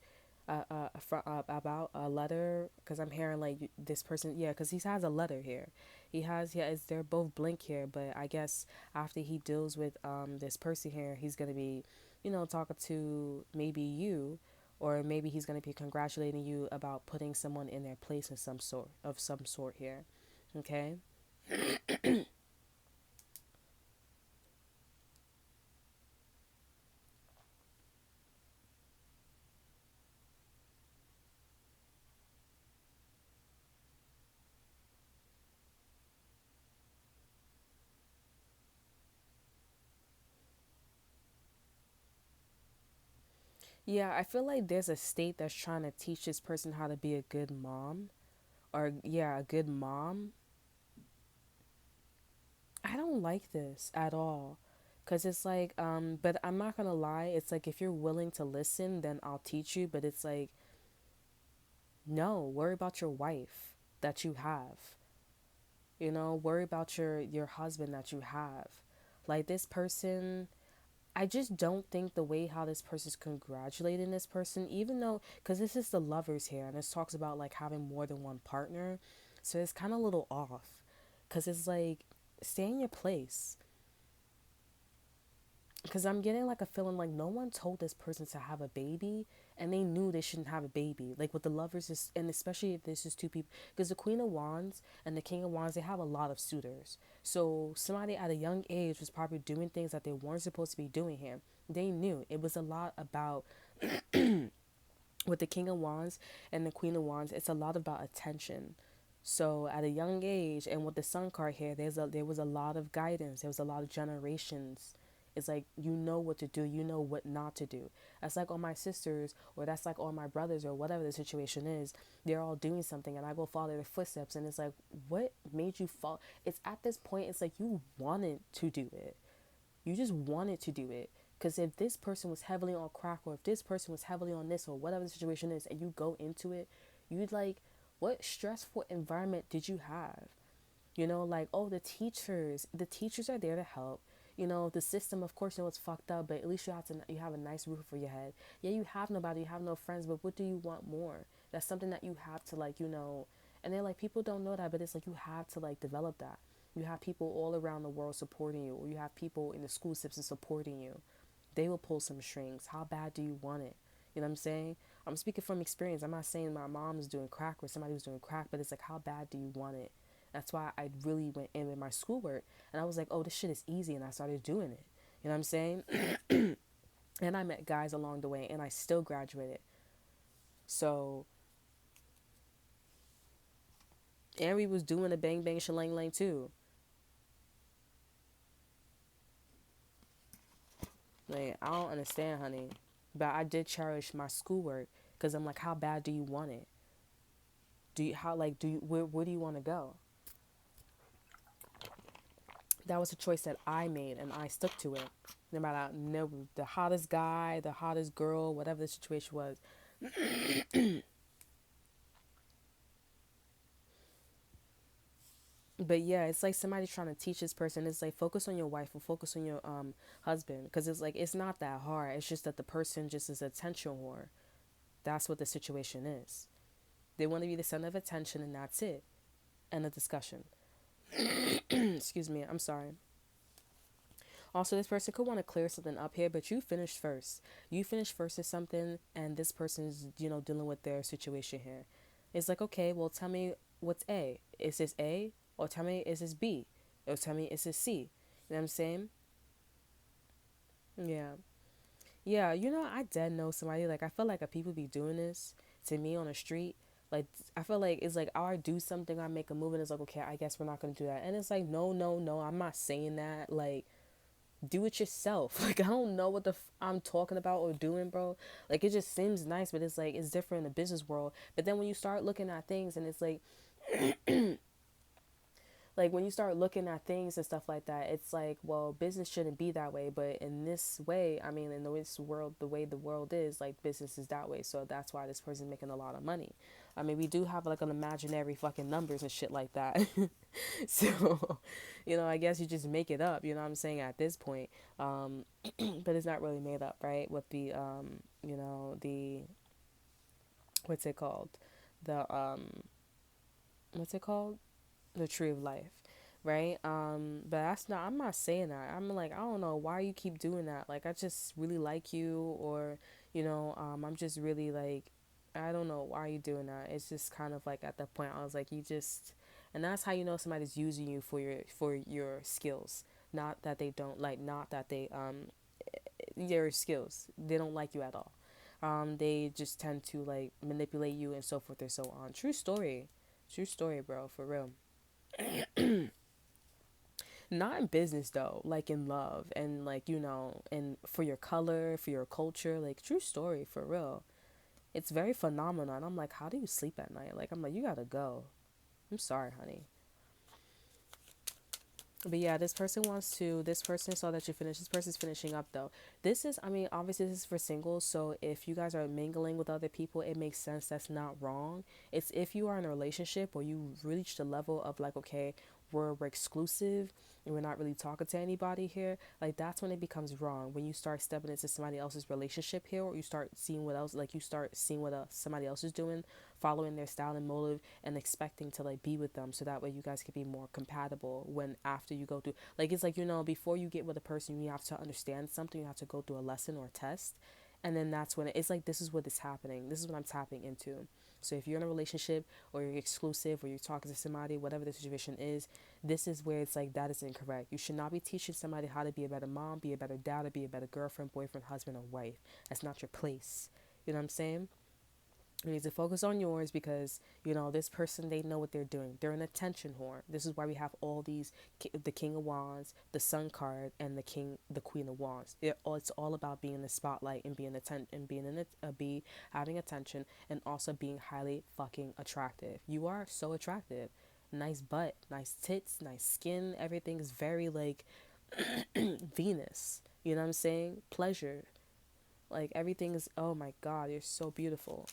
about a letter, because I'm hearing like this person, yeah, because he has a letter here. He has, yeah, they're both blank here, but I guess after he deals with this person here, he's gonna be, talking to maybe you, or maybe he's gonna be congratulating you about putting someone in their place in some sort here. Okay. Yeah, I feel like there's a state that's trying to teach this person how to be a good mom, or yeah, a good mom. I don't like this at all. Cause it's like, but I'm not gonna lie, it's like if you're willing to listen, then I'll teach you. But it's like, no, worry about your wife that you have. Worry about your husband that you have. Like this person, I just don't think the way how this person's congratulating this person, even though, because this is the lovers here, and this talks about like having more than one partner, so it's kind of a little off. Because it's like, stay in your place. Because I'm getting like a feeling like no one told this person to have a baby, and they knew they shouldn't have a baby. Like with the lovers, and especially if this is two people, because the Queen of Wands and the King of Wands, they have a lot of suitors. So somebody at a young age was probably doing things that they weren't supposed to be doing here. They knew it was a lot about, with the King of Wands and the Queen of Wands, it's a lot about attention. So at a young age, and with the Sun card here, there was a lot of guidance. There was a lot of generations. It's like you know what to do, you know what not to do. That's like all my sisters, or that's like all my brothers, or whatever the situation is. They're all doing something, and I go follow their footsteps, and it's like, what made you fall? It's at this point, it's like you wanted to do it. You just wanted to do it. Because if this person was heavily on crack, or if this person was heavily on this, or whatever the situation is, and you go into it, you'd like, what stressful environment did you have? Like, oh, the teachers are there to help. The system, of course, it's fucked up, but at least you have a nice roof over your head. Yeah, you have nobody, you have no friends, but what do you want more? That's something that you have to and they're like, people don't know that, but it's like you have to like develop that. You have people all around the world supporting you, or you have people in the school system supporting you. They will pull some strings. How bad do you want it? You know what I'm saying? I'm speaking from experience. I'm not saying my mom was doing crack or somebody was doing crack, but it's like, how bad do you want it? That's why I really went in with my schoolwork, and I was like, oh, this shit is easy, and I started doing it. You know what I'm saying? And I met guys along the way, and I still graduated. So, and we was doing a bang bang shalang lang too. Like, I don't understand, honey. But I did cherish my schoolwork, because I'm like, how bad do you want it? where do you want to go? That was a choice that I made and I stuck to it. No matter no, the hottest guy, the hottest girl, whatever the situation was. But yeah, it's like somebody trying to teach this person. It's like focus on your wife or focus on your husband, because it's like it's not that hard. It's just that the person just is attention whore. That's what the situation is. They want to be the center of attention, and that's it. End of discussion. Excuse me. I'm sorry. Also, this person could want to clear something up here, but you finished first. You finished first in something, and this person's, dealing with their situation here. It's like, okay, well, tell me what's A. Is this A? Or tell me, is this B? Or tell me, is this C? You know what I'm saying? Yeah. Yeah, I dead know somebody. Like, I feel like if people be doing this to me on the street, like, I feel like it's like, I do something, I make a move, and it's like, okay, I guess we're not going to do that. And it's like, no, no, no, I'm not saying that. Like, do it yourself. Like, I don't know what I'm talking about or doing, bro. Like, it just seems nice, but it's like it's different in the business world. But then when you start looking at things and it's like when you start looking at things and stuff like that, it's like, well, business shouldn't be that way, but in this way, I mean, in this world, the way the world is, like, business is that way, so that's why this person's making a lot of money. I mean, we do have like an imaginary fucking numbers and shit like that. So, I guess you just make it up, you know what I'm saying, at this point. But it's not really made up, right? With the the what's it called, the what's it called, the tree of life, right? But that's not, I'm not saying that. I'm like, I don't know why you keep doing that. Like, I just really like you, or I'm just really like, I don't know why you doing that. It's just kind of like at that point I was like, you just, and that's how you know somebody's using you for your skills. Not that they don't like, not that they your skills. They don't like you at all. They just tend to like manipulate you and so forth and so on. True story. True story, bro, for real. Not in business though, like in love and like, and for your color, for your culture, like true story for real. It's very phenomenal. And I'm like, how do you sleep at night? Like, I'm like, you gotta go. I'm sorry, honey. But yeah, this person saw that you finished. This person's finishing up though. This is, I mean, obviously this is for singles. So if you guys are mingling with other people, it makes sense. That's not wrong. It's if you are in a relationship or you reach the level of like, okay, we're exclusive and we're not really talking to anybody here, like that's when it becomes wrong. When you start stepping into somebody else's relationship here, or you start seeing what else, like you start seeing what somebody else is doing, following their style and motive, and expecting to like be with them, so that way you guys can be more compatible. When after you go through, like, it's like, before you get with a person, you have to understand something, you have to go through a lesson or a test, and then that's when it's like, this is what is happening, this is what I'm tapping into. So if you're in a relationship or you're exclusive or you're talking to somebody, whatever the situation is, this is where it's like, that is incorrect. You should not be teaching somebody how to be a better mom, be a better dad, or be a better girlfriend, boyfriend, husband, or wife. That's not your place. You know what I'm saying? You need to focus on yours, because this person, they know what they're doing. They're an attention whore. This is why we have all these, the King of Wands, the Sun card, and the Queen of Wands. It's all about being in the spotlight and being having attention, and also being highly fucking attractive. You are so attractive. Nice butt, nice tits, nice skin. Everything is very like Venus. You know what I'm saying? Pleasure. Like, everything is, oh my God, you're so beautiful.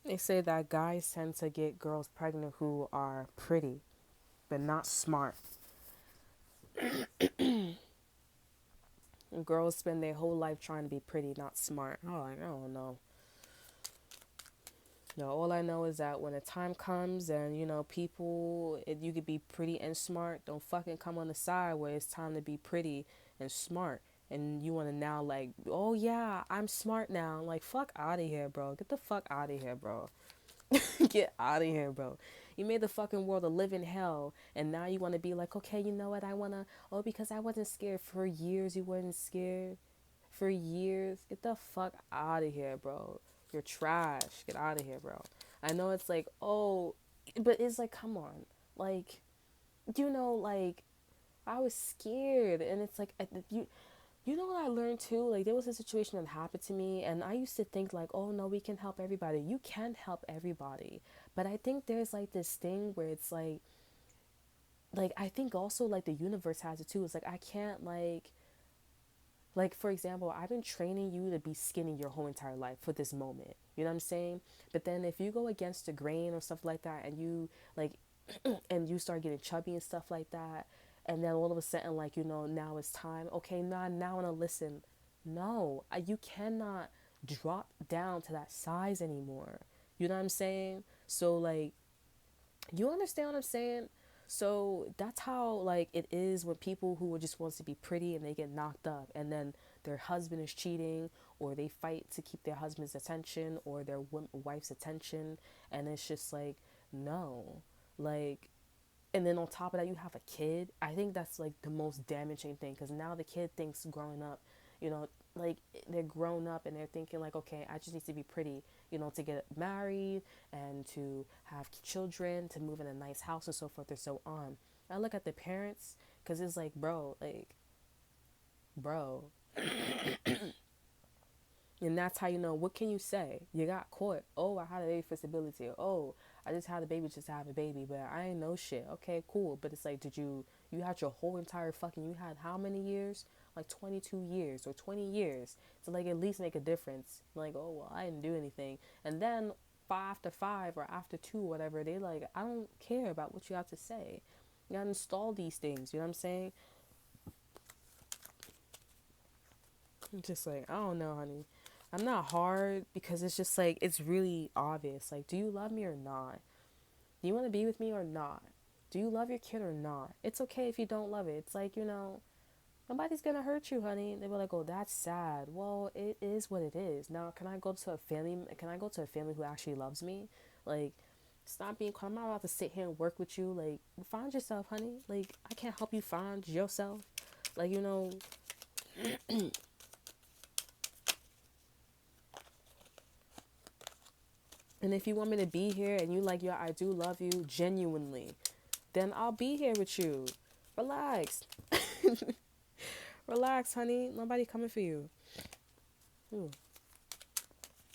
They say that guys tend to get girls pregnant who are pretty, but not smart. And girls spend their whole life trying to be pretty, not smart. Oh, I don't know. No, all I know is that when the time comes and, people, you could be pretty and smart, don't fucking come on the side where it's time to be pretty and smart. And you want to now, like, oh yeah, I'm smart now. Like, fuck out of here, bro. Get the fuck out of here, bro. Get out of here, bro. You made the fucking world a living hell, and now you want to be like, okay, you know what? I want to, oh, because I wasn't scared for years. You wasn't scared for years. Get the fuck out of here, bro. You're trash. Get out of here, bro. I know it's like, oh, but it's like, come on. Like, like, I was scared. And it's like, you know what I learned too? Like, there was a situation that happened to me, and I used to think, like, oh no, we can help everybody. You can help everybody. But I think there's like this thing where it's like, I think also, like, the universe has it too. It's like, I can't, like, for example, I've been training you to be skinny your whole entire life for this moment. You know what I'm saying? But then if you go against the grain or stuff like that, and you, like, and you start getting chubby and stuff like that, and then all of a sudden, like, now it's time. Okay, now I want to listen. No, you cannot drop down to that size anymore. You know what I'm saying? So, like, you understand what I'm saying? So that's how, like, it is when people who just wants to be pretty and they get knocked up, and then their husband is cheating, or they fight to keep their husband's attention or their wife's attention, and it's just like, no, like, and then on top of that, you have a kid. I think that's like the most damaging thing, because now the kid thinks growing up, you know, like, they're grown up and they're thinking like, okay, I just need to be pretty, to get married and to have children, to move in a nice house and so forth and so on. I look at the parents, because it's like, bro, and that's how, what can you say? You got caught. Oh, I had a baby for stability. Oh, I just had a baby just to have a baby, but I ain't know shit. Okay, cool. But it's like, you had your whole entire you had how many years? Like 22 years or 20 years to, like, at least make a difference. Like, oh, well, I didn't do anything. And then after 5 or after 2, whatever, they like, I don't care about what you have to say. You gotta install these things. You know what I'm saying? I'm just like, I don't know, honey. I'm not hard, because it's just like, it's really obvious. Like, do you love me or not? Do you want to be with me or not? Do you love your kid or not? It's okay if you don't love it. It's like, nobody's gonna hurt you, honey. They were like, oh, that's sad. Well, it is what it is. Now, can I go to a family? Can I go to a family who actually loves me? Like, stop being. I'm not about to sit here and work with you. Like, find yourself, honey. Like, I can't help you find yourself. Like, and if you want me to be here and you like, yeah, I do love you genuinely, then I'll be here with you. Relax. Relax, honey. Nobody coming for you. Ooh.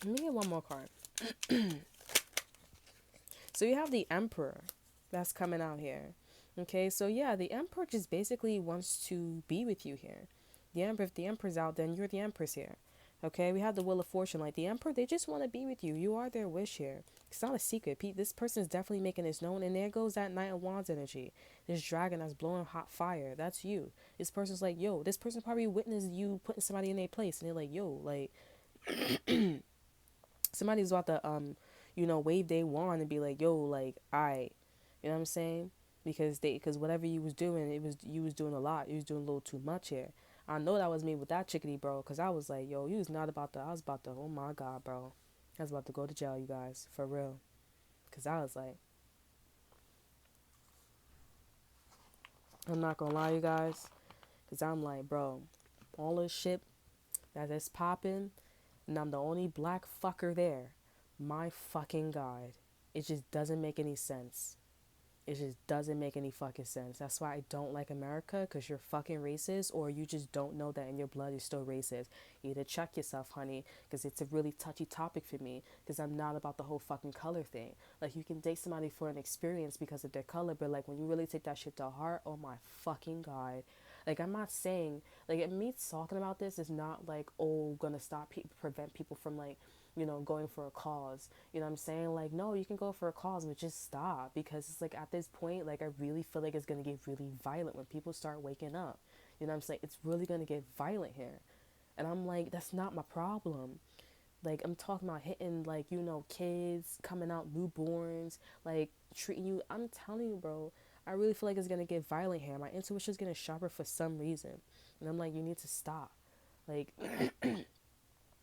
Let me get one more card. So you have the Emperor that's coming out here. Okay, so yeah, the Emperor just basically wants to be with you here. If the Emperor's out, then you're the Empress here. Okay, we have the Wheel of Fortune. Like, the Emperor, they just want to be with you. You are their wish here. It's not a secret. This person is definitely making this known. And there goes that Knight of Wands energy. This dragon that's blowing hot fire. That's you. This person's like, yo, this person probably witnessed you putting somebody in their place. And they're like, yo, like, somebody's about to, wave their wand and be like, yo, like, I, you know what I'm saying? Because whatever you was doing, you was doing a lot. You was doing a little too much here. I know that was me with that chickadee, bro, because I was like, yo, you was not about to, I was about to, oh my God, bro. I was about to go to jail, you guys, for real. Because I was like, I'm not going to lie, you guys, because I'm like, bro, all this shit that is popping, and I'm the only black fucker there. My fucking God. It just doesn't make any sense. It just doesn't make any fucking sense. That's why I don't like America, because you're fucking racist, or you just don't know that in your blood you're still racist. Either check yourself, honey, because it's a really touchy topic for me, because I'm not about the whole fucking color thing. Like, you can date somebody for an experience because of their color, but like, when you really take that shit to heart, oh my fucking God. Like, I'm not saying, like, me talking about this is not like, oh, gonna prevent people from, like, going for a cause. You know what I'm saying? Like, no, you can go for a cause, but just stop. Because it's like, at this point, like, I really feel like it's going to get really violent when people start waking up. You know what I'm saying? It's really going to get violent here. And I'm like, that's not my problem. Like, I'm talking about hitting, like, kids, coming out, newborns, like, treating you. I'm telling you, bro, I really feel like it's going to get violent here. My intuition's getting sharper for some reason. And I'm like, you need to stop. Like,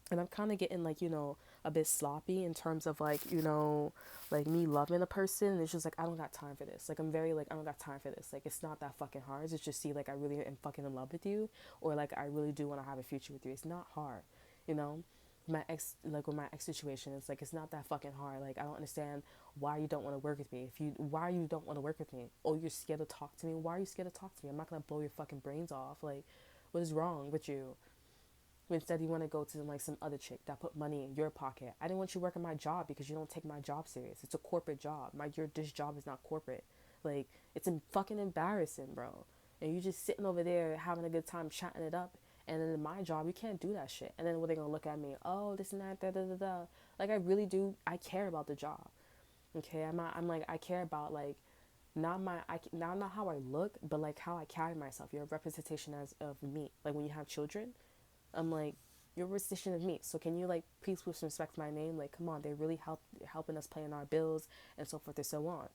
And I'm kind of getting like, a bit sloppy in terms of like, like me loving a person. And it's just like, I don't got time for this. Like, I'm very like, I don't got time for this. Like, it's not that fucking hard. It's just see, like, I really am fucking in love with you, or like, I really do want to have a future with you. It's not hard, you know? My ex, like with my ex situation, it's like, it's not that fucking hard. Like, I don't understand why you don't want to work with me. Why you don't want to work with me? Oh, you're scared to talk to me? Why are you scared to talk to me? I'm not gonna blow your fucking brains off. Like, what is wrong with you? Instead, you want to go to like some other chick that put money in your pocket. I didn't want you working my job because you don't take my job serious. It's a corporate job. This job is not corporate. Like, it's fucking embarrassing, bro. And you just sitting over there having a good time chatting it up. And then in my job, you can't do that shit. And then what they gonna look at me? Oh, this and that, da da da da. Like, I really do. I care about the job. Okay, I'm like, I care about like not how I look, but like how I carry myself. You're a representation of me. Like when you have children, I'm like, you're a representation of me. So can you like please put some respect to my name? Like, come on, they're really helping us paying our bills and so forth and so on.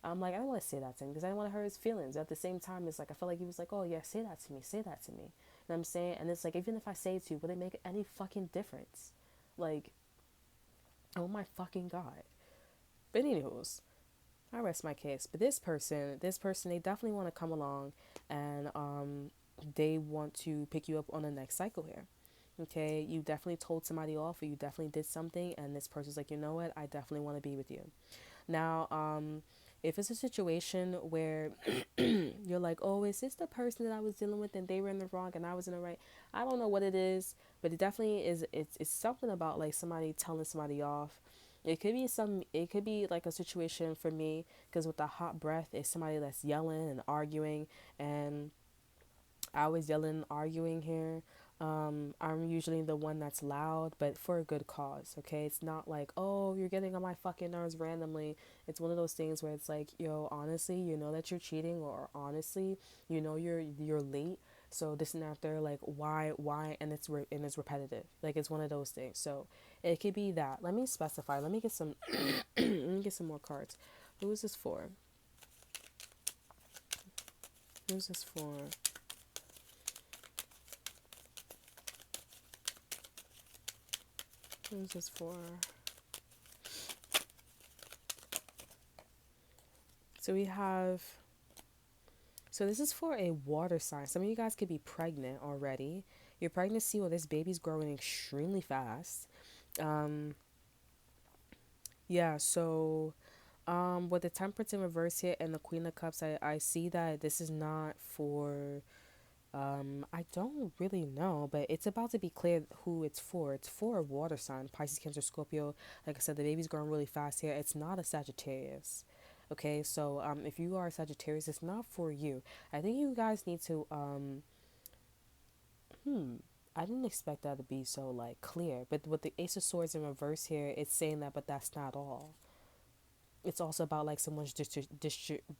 I'm like, I don't want to say that to him because I don't want to hurt his feelings. At the same time, it's like I felt like he was like, oh yeah, say that to me, say that to me. And I'm saying, and it's like even if I say it to you, would it make any fucking difference? Like, oh my fucking god. But anyways, I rest my case. But this person, they definitely want to come along and they want to pick you up on the next cycle here. Okay, you definitely told somebody off, or you definitely did something, and this person's like, you know what, I definitely want to be with you. Now, if it's a situation where you're like, oh, is this the person that I was dealing with and they were in the wrong and I was in the right? I don't know what it is, but it definitely is. It's something about like somebody telling somebody off. It could be like a situation for me because with the hot breath, it's somebody that's yelling and arguing, and I was yelling and arguing here. I'm usually the one that's loud, but for a good cause, okay? It's not like, oh, you're getting on my fucking nerves randomly. It's one of those things where it's like, yo, honestly, you know that you're cheating, or honestly, you know you're late. So this and that, they're like, why, and it's repetitive. Like it's one of those things. So it could be that. Let me specify. Let me get some. Let me get some more cards. Who is this for? Who's this for? Who's this for? So we have, so this is for a water sign. Some of you guys could be pregnant already. Your pregnancy or this baby's growing extremely fast. Um, yeah, so with the temperance in reverse here and the Queen of Cups, I see that this is not for, I don't really know, but it's about to be clear who it's for. It's for a water sign, Pisces, Cancer, Scorpio. Like I said, the baby's growing really fast here. It's not a Sagittarius. Okay, so if you are a Sagittarius, it's not for you. I think you guys need to I didn't expect that to be so like clear, but with the Ace of Swords in reverse here, it's saying that, but that's not all. It's also about like someone's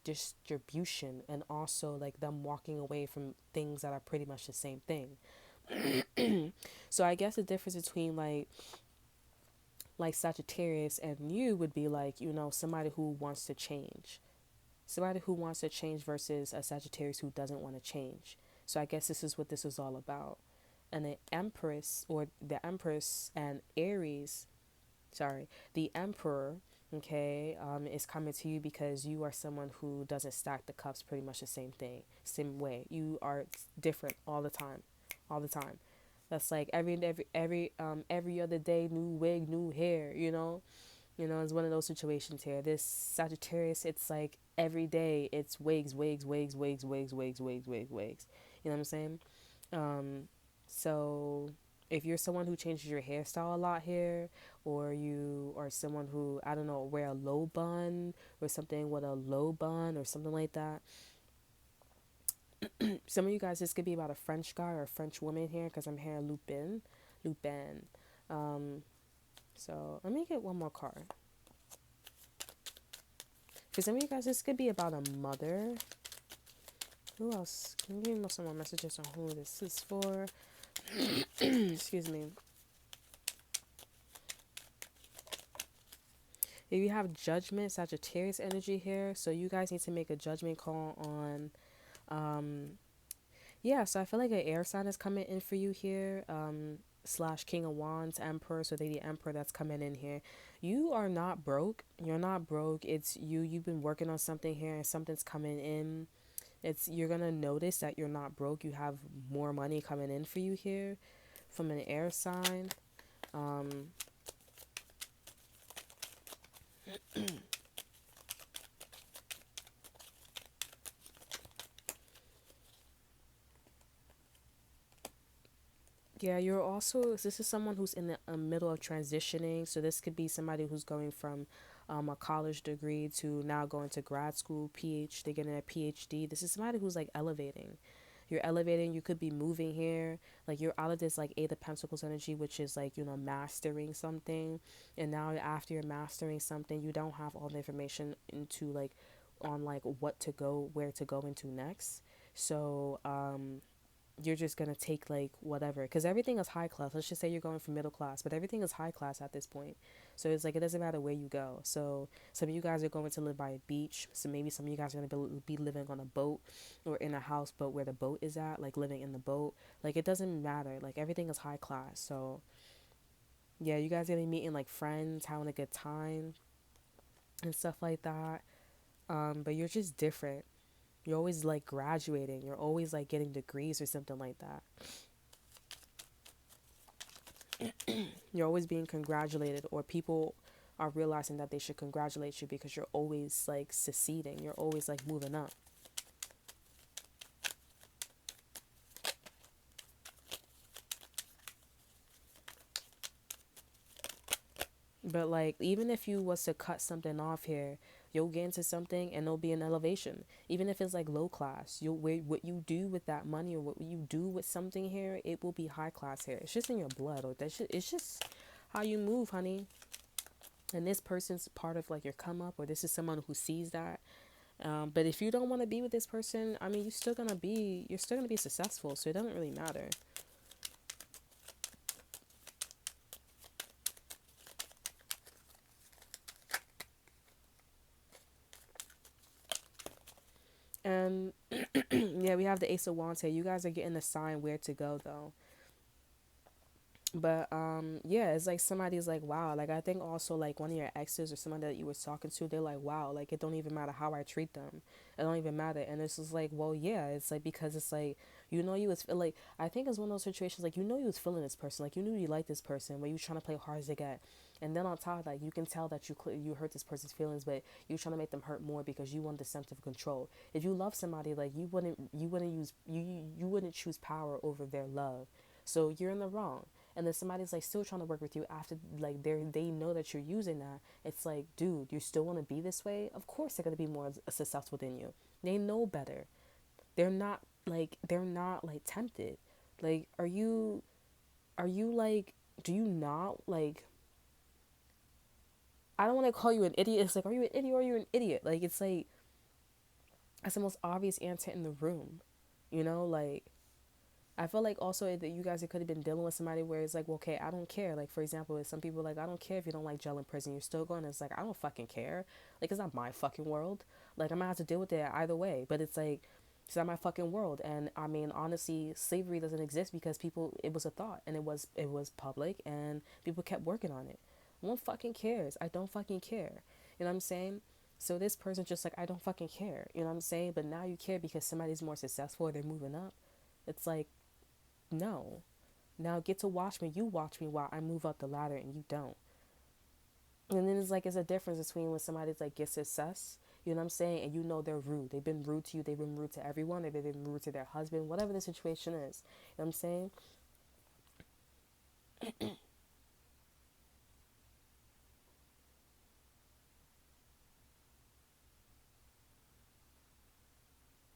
distribution, and also like them walking away from things that are pretty much the same thing. So I guess the difference between like Sagittarius and you would be like, somebody who wants to change. Somebody who wants to change versus a Sagittarius who doesn't want to change. So I guess this is what this is all about. And the Empress and Aries, sorry, the Emperor, okay, is coming to you because you are someone who doesn't stack the cups, pretty much the same thing, same way. You are different all the time. That's like every other day, new wig, new hair, it's one of those situations here. This Sagittarius, it's like every day it's wigs, wigs, wigs, wigs, wigs, wigs, wigs, wigs, wigs. You know what I'm saying? So if you're someone who changes your hairstyle a lot here, or you are someone who, I don't know, wear a low bun or something with a low bun or something like that. Some of you guys, this could be about a French guy or a French woman here because I'm hearing Lupin. So let me get one more card. For some of you guys, this could be about a mother. Who else? Can you give me some more messages on who this is for? Excuse me. If you have Judgment, Sagittarius energy here, so you guys need to make a judgment call on, yeah, so I feel like an air sign is coming in for you here. slash King of Wands Emperor, so they the Emperor that's coming in here. You are not broke. You're not broke. It's you. You've been working on something here, and something's coming in. It's you're gonna notice that you're not broke. You have more money coming in for you here, from an air sign. Um, Yeah, you're also, this is someone who's in the middle of transitioning. So this could be somebody who's going from a college degree to now going to grad school, they're getting a PhD. This is somebody who's like elevating. You're elevating, you could be moving here. Like you're out of this like Eight of Pentacles energy, which is like, mastering something. And now after you're mastering something, you don't have all the information into like on like what to go, where to go into next. So, you're just gonna take like whatever, because everything is high class. Let's just say you're going from middle class, but everything is high class at this point. So it's like it doesn't matter where you go. So some of you guys are going to live by a beach, so maybe some of you guys are gonna be living on a boat or in a house, but where the boat is at, like living in the boat. Like it doesn't matter, like everything is high class. So yeah, you guys are gonna be meeting like friends, having a good time and stuff like that. But you're just different. You're always like graduating, you're always like getting degrees or something like that. You're always being congratulated, or people are realizing that they should congratulate you because you're always like succeeding, you're always like moving up. But like even if you was to cut something off here, you'll get into something and there'll be an elevation. Even if it's like low class, you'll what you do with that money or what you do with something here, it will be high class here. It's just in your blood, or that shit, it's just how you move, honey. And this person's part of like your come up, or this is someone who sees that. But if you don't want to be with this person, I mean, you're still gonna be successful. So it doesn't really matter. And yeah, we have the Ace of Wands here. You guys are getting a sign where to go though. But yeah, it's like somebody's like, wow, like I think also like one of your exes or somebody that you were talking to, they're like, wow, like it don't even matter how I treat them, it don't even matter. And it's just like, well, yeah, it's like, because it's like, you was like, I think it's one of those situations like, you was feeling this person, like you knew you liked this person, but you trying to play hard as to get. And then on top of that, you can tell that you hurt this person's feelings, but you trying to make them hurt more because you want the sense of control. If you love somebody, like you wouldn't choose power over their love. So you're in the wrong. And then somebody's like still trying to work with you after like they know that you're using that. It's like, dude, you still want to be this way? Of course they're gonna be more successful than you. They know better. They're not like tempted. Like, are you like, do you not like, I don't want to call you an idiot. It's like, are you an idiot or are you an idiot? Like, it's like, that's the most obvious answer in the room. Like, I feel like also that you guys could have been dealing with somebody where it's like, well, okay, I don't care. Like, for example, if some people are like, I don't care if you don't like jail in prison, you're still going. It's like, I don't fucking care. Like, it's not my fucking world. Like, I'm gonna have to deal with it either way. But it's like, it's not my fucking world. And I mean, honestly, slavery doesn't exist because it was a thought, and it was public, and people kept working on it. No one fucking cares. I don't fucking care. You know what I'm saying? So this person just like, I don't fucking care. You know what I'm saying? But now you care because somebody's more successful or they're moving up. It's like, no. Now get to watch me. You watch me while I move up the ladder and you don't. And then it's a difference between when somebody's like get success, you know what I'm saying, and they're rude. They've been rude to you. They've been rude to everyone. They've been rude to their husband, whatever the situation is. You know what I'm saying?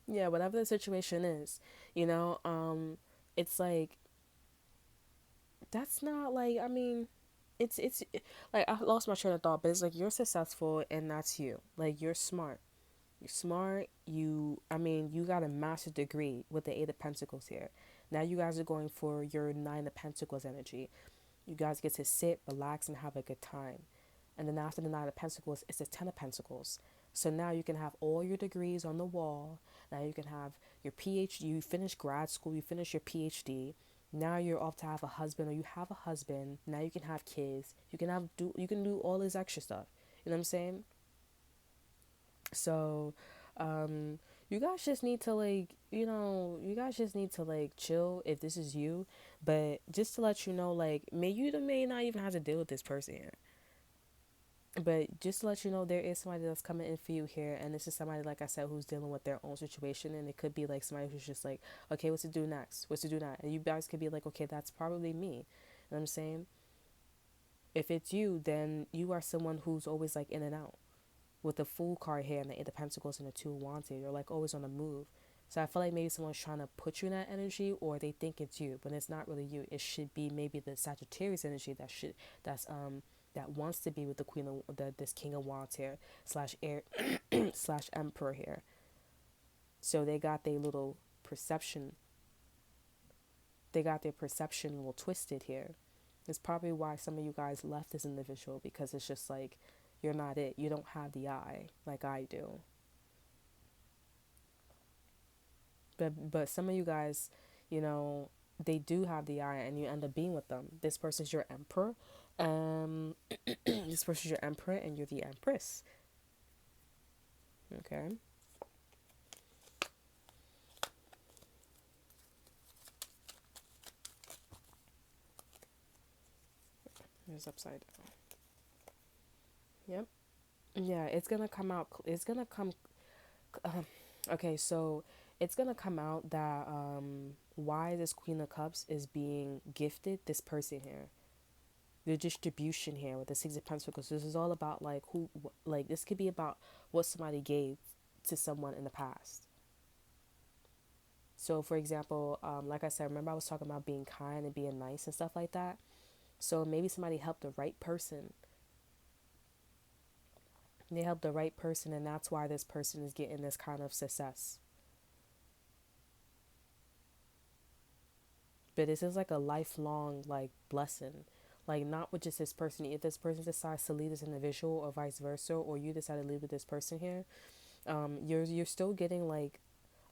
Yeah, whatever the situation is, you know, it's like, that's not like, I mean, it's like, I lost my train of thought, but it's like, you're successful and that's you. Like, you're smart. You're smart. I mean, you got a master's degree with the Eight of Pentacles here. Now you guys are going for your Nine of Pentacles energy. You guys get to sit, relax, and have a good time. And then after the Nine of Pentacles, it's the Ten of Pentacles. So now you can have all your degrees on the wall. Now you can have your PhD. You finish grad school. You finish your PhD. Now you're off to have a husband, or you have a husband. Now you can have kids. You can do all this extra stuff. You know what I'm saying? So, you guys just need to like, you guys just need to like chill if this is you. But just to let you know, like, may not even have to deal with this person here. But just to let you know, there is somebody that's coming in for you here, and this is somebody, like I said, who's dealing with their own situation, and it could be like somebody who's just like, okay, what's to do next? What's to do now? And you guys could be like, okay, that's probably me. You know what I'm saying? If it's you, then you are someone who's always like in and out. With the Fool card here and the Eight of Pentacles and the Two of Wands, you're like always on the move. So I feel like maybe someone's trying to put you in that energy, or they think it's you, but it's not really you. It should be maybe the Sagittarius energy that wants to be with the Queen of this King of Wands here slash air slash Emperor here. So they got their little perception. They got their perception a little twisted here. It's probably why some of you guys left this individual, because it's just like, you're not it. You don't have the eye like I do. But some of you guys, you know, they do have the eye, and you end up being with them. This person's your emperor. This person's your emperor, and you're the empress. Okay. It's upside down. Yep. Yeah, it's gonna come out. It's gonna come. Okay, so it's gonna come out that why this Queen of Cups is being gifted this person here. The distribution here with the Six of Pentacles. This is all about like like this could be about what somebody gave to someone in the past. So, for example, like I said, remember I was talking about being kind and being nice and stuff like that. So maybe somebody helped the right person. They helped the right person, and that's why this person is getting this kind of success. But this is like a lifelong like blessing. Like not with just this person. If this person decides to leave this individual, or vice versa, or you decide to leave with this person here, you're still getting like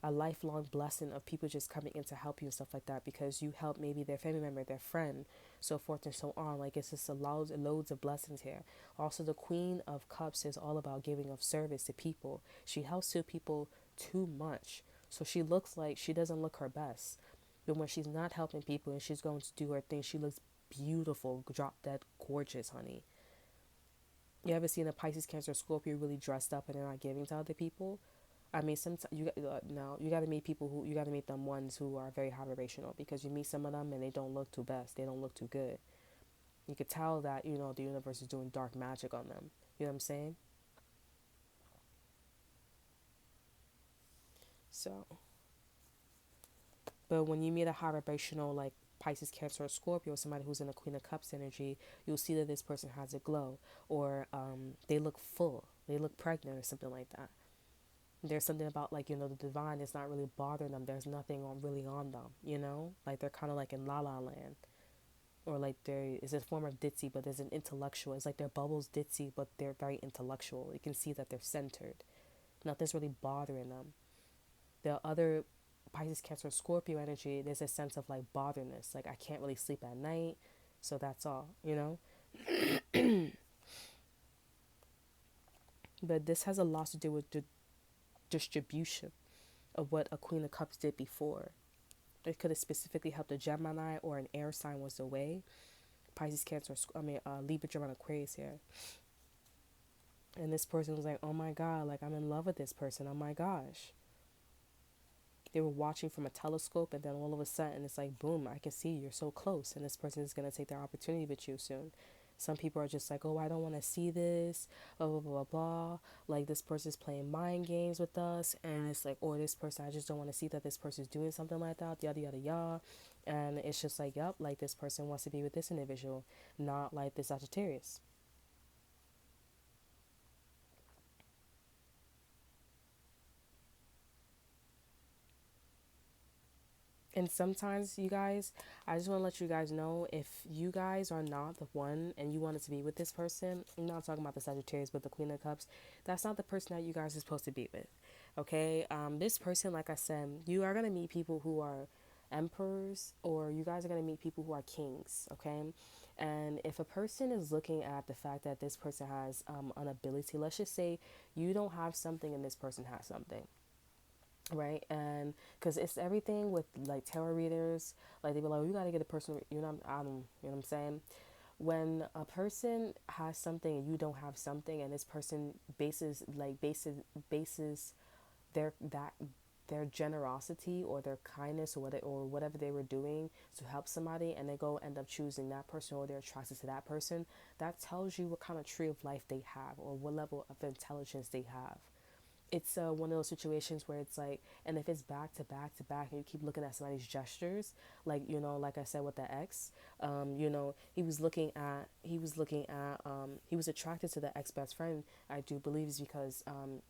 a lifelong blessing of people just coming in to help you and stuff like that, because you help maybe their family member, their friend, so forth and so on. Like it's just loads of blessings here. Also, the Queen of Cups is all about giving of service to people. She helps to people too much, so she looks like she doesn't look her best. But when she's not helping people and she's going to do her thing, she looks beautiful, drop dead gorgeous, honey. You ever seen a Pisces, Cancer, Scorpio really dressed up and they're not giving to other people? I mean, sometimes you got to meet people who, you got to meet them ones who are very high vibrational, because you meet some of them and they don't look too best. They don't look too good. You could tell that, the universe is doing dark magic on them. You know what I'm saying? So, but when you meet a high vibrational like Pisces, Cancer, or Scorpio, somebody who's in a Queen of Cups energy, you'll see that this person has a glow, or they look full, they look pregnant, or something like that. There's something about like, the divine is not really bothering them. There's nothing really on them, like they're kind of like in la la land, or like there is a form of ditzy, but there's an intellectual. It's like their bubbles ditzy, but they're very intellectual. You can see that they're centered. Nothing's really bothering them. The other Pisces, Cancer, Scorpio energy, there's a sense of like botherness, like I can't really sleep at night, so that's all. But this has a lot to do with the distribution of what a Queen of Cups did before. It could have specifically helped a Gemini or an air sign was the way. Pisces, Cancer, Libra, Gemini, Aquarius here. And this person was like, oh my God, like I'm in love with this person. Oh my gosh. They were watching from a telescope, and then all of a sudden it's like, boom, I can see you're so close, and this person is going to take their opportunity with you soon. Some people are just like, oh, I don't want to see this, blah, blah, blah, blah, blah. Like, this person's playing mind games with us, and it's like, or this person, I just don't want to see that this person's doing something like that, yada, yada, yada. And it's just like, yep, like this person wants to be with this individual, not like the Sagittarius. And sometimes, you guys, I just want to let you guys know, if you guys are not the one and you wanted to be with this person, I'm not talking about the Sagittarius, but the Queen of Cups, that's not the person that you guys are supposed to be with. Okay? This person, like I said, you are going to meet people who are emperors, or you guys are going to meet people who are kings, okay? And if a person is looking at the fact that this person has an ability, let's just say you don't have something and this person has something, right? And because it's everything with like tarot readers, like they be like, oh, you got to get a person, you know what I'm saying? When a person has something and you don't have something, and this person bases their that their generosity or their kindness or whatever they were doing to help somebody, and they go end up choosing that person, or they're attracted to that person, that tells you what kind of tree of life they have or what level of intelligence they have. It's one of those situations where it's like, and if it's back to back to back and you keep looking at somebody's gestures, like, you know, like I said with the ex, you know, he was attracted to the ex best friend. I do believe is because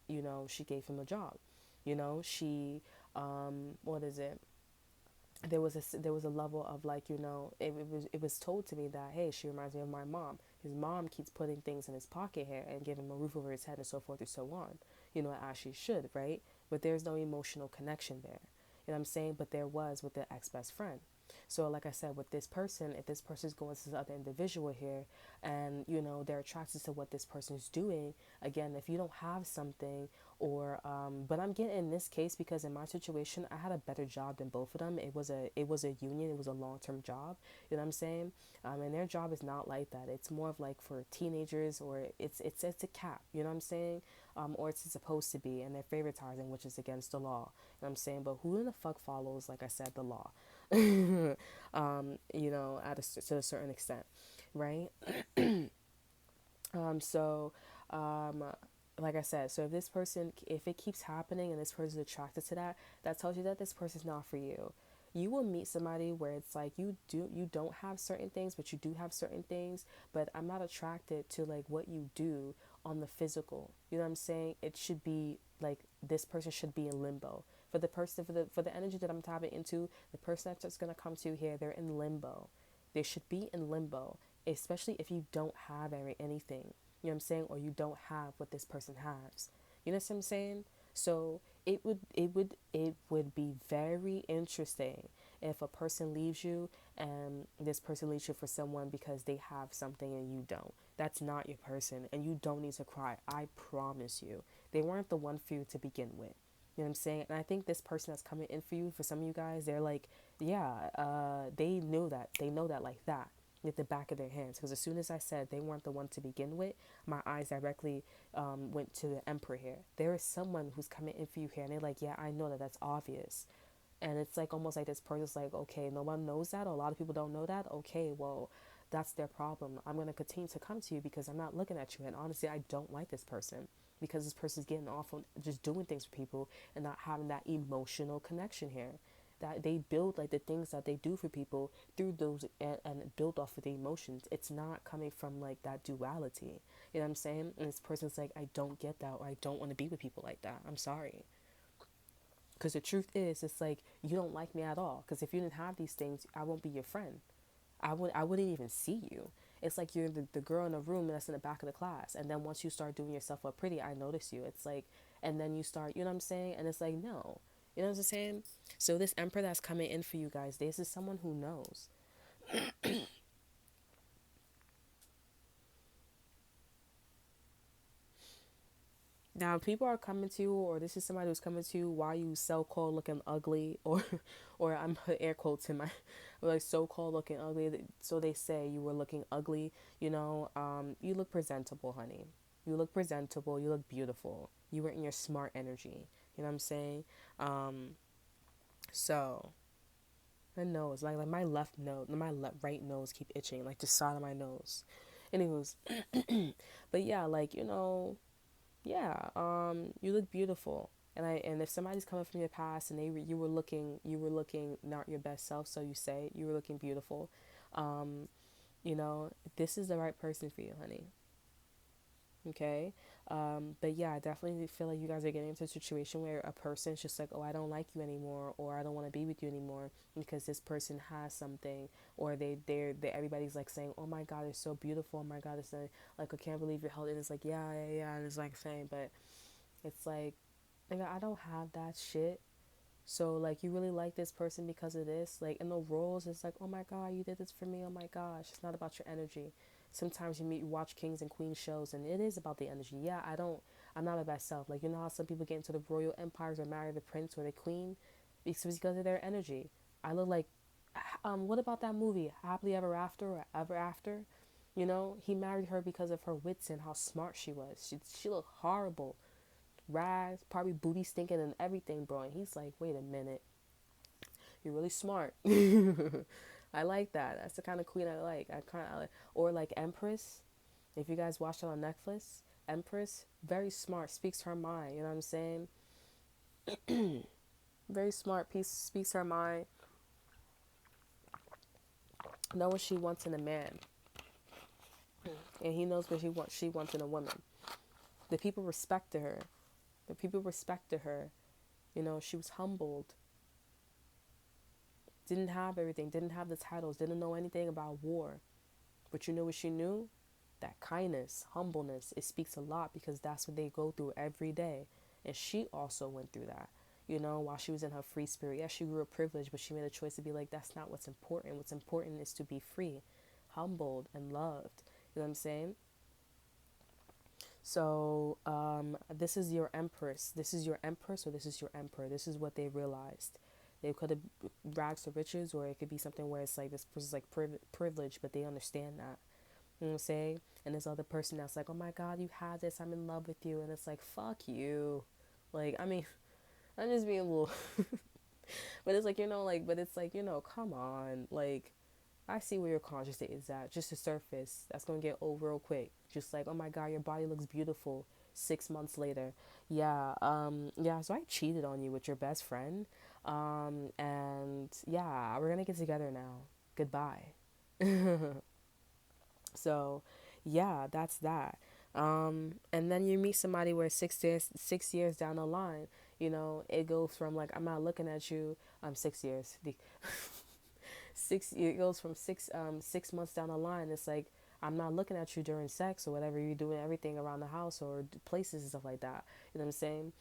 you know, she gave him a job. You know, she what is it, there was a level of, like, you know, it was told to me that, hey, she reminds me of my mom. His mom keeps putting things in his pocket here and giving him a roof over his head and so forth and so on, you know, as she should, right? But there's no emotional connection there, you know what I'm saying? But there was with the ex-best friend. So like I said, with this person, if this person's going to this other individual here, and you know, they're attracted to what this person's doing, again, if you don't have something, or but I'm getting in this case because in my situation I had a better job than both of them. It was a union, it was a long-term job, you know what I'm saying? And their job is not like that. It's more of like for teenagers, or it's a cap, you know what I'm saying? Or it's supposed to be, and they're favoritizing, which is against the law, you know what I'm saying? But who in the fuck follows, like I said, the law? You know, to a certain extent, right? So, um, like I said, so if this person, if it keeps happening and this person is attracted to that, that tells you that this person's not for you. You will meet somebody where it's like you don't have certain things, but you do have certain things. But I'm not attracted to like what you do on the physical. You know what I'm saying? It should be like this person should be in limbo. For the person, for the energy that I'm tapping into, the person that's just gonna come to here, they're in limbo. They should be in limbo, especially if you don't have anything. You know what I'm saying? Or you don't have what this person has. You know what I'm saying? So it would be very interesting if a person leaves you and this person leaves you for someone because they have something and you don't. That's not your person, and you don't need to cry. I promise you. They weren't the one for you to begin with. You know what I'm saying? And I think this person that's coming in for you, for some of you guys, they're like, yeah, they knew that. They know that like that with the back of their hands. Because as soon as I said they weren't the one to begin with, my eyes directly went to the emperor here. There is someone who's coming in for you here. And they're like, yeah, I know that. That's obvious. And it's like almost like this person's like, okay, no one knows that. Or a lot of people don't know that. Okay, well, that's their problem. I'm going to continue to come to you because I'm not looking at you. And honestly, I don't like this person because this person's getting off on just doing things for people and not having that emotional connection here. That they build like the things that they do for people through those, and build off of the emotions. It's not coming from like that duality. You know what I'm saying? And this person's like, I don't get that, or I don't want to be with people like that. I'm sorry. Because the truth is, it's like you don't like me at all. Because if you didn't have these things, I won't be your friend. I wouldn't even see you. It's like you're the girl in the room that's in the back of the class. And then once you start doing yourself up pretty, I notice you. It's like, and then you start, you know what I'm saying? And it's like, no. You know what I'm saying? So this emperor that's coming in for you guys, this is someone who knows. Now, people are coming to you, or this is somebody who's coming to you while you so-called looking ugly, or I'm put air quotes in my, like so-called looking ugly. So they say you were looking ugly. You know, you look presentable, honey. You look presentable. You look beautiful. You were in your smart energy. You know what I'm saying? Um, so my nose, like my left nose, right nose keep itching, like the side of my nose. Anyways, but yeah, like, you know, yeah, you look beautiful. And if somebody's coming from your past and you were looking not your best self, so you say you were looking beautiful, um, you know, this is the right person for you, honey. Okay. But yeah, I definitely feel like you guys are getting into a situation where a person's just like, oh, I don't like you anymore, or I don't want to be with you anymore because this person has something, or they everybody's like saying, oh my God, it's so beautiful. Oh my God, it's like, I can't believe you're healthy. And it's like, yeah, yeah, yeah. And it's like saying, but it's like, nigga, I don't have that shit. So like you really like this person because of this. Like in the roles, it's like, oh my god, you did this for me. Oh my gosh, it's not about your energy. Sometimes you watch kings and queens shows, and it is about the energy. Yeah, I'm not a myself. Like you know how some people get into the royal empires or marry the prince or the queen, because of their energy. I look like, what about that movie, Happily Ever After or Ever After? You know, he married her because of her wits and how smart she was. She looked horrible, rags, probably booty stinking and everything, bro. And he's like, wait a minute, you're really smart. I like that. That's the kind of queen I like. I like, or like Empress. If you guys watch it on Netflix, Empress, very smart, speaks her mind. You know what I'm saying? Very smart, piece speaks her mind. Know what she wants in a man, and he knows what she wants in a woman. The people respected her. The people respected her. You know, she was humbled. Didn't have everything. Didn't have the titles. Didn't know anything about war. But you know what she knew? That kindness, humbleness, it speaks a lot because that's what they go through every day. And she also went through that. You know, while she was in her free spirit. Yeah, she grew up privileged, but she made a choice to be like, that's not what's important. What's important is to be free, humbled, and loved. You know what I'm saying? So, this is your empress. This is your empress, or this is your emperor. This is what they realized. They could have rags to riches, or it could be something where it's like this person's like privileged, but they understand that. You know what I'm saying? And this other person that's like, oh my God, you had this. I'm in love with you. And it's like, fuck you. Like, I mean, I'm just being a little, but it's like, you know, like, but it's like, you know, come on. Like, I see where your conscious state is at. Just the surface. That's going to get old real quick. Just like, oh my God, your body looks beautiful 6 months later. Yeah, so I cheated on you with your best friend. And yeah, we're going to get together now. Goodbye. So, yeah, that's that. And then you meet somebody where 6 years down the line, you know, it goes from like, I'm not looking at you. 6 years. It goes from 6 months down the line. It's like, I'm not looking at you during sex or whatever you're doing, everything around the house or places and stuff like that. You know what I'm saying?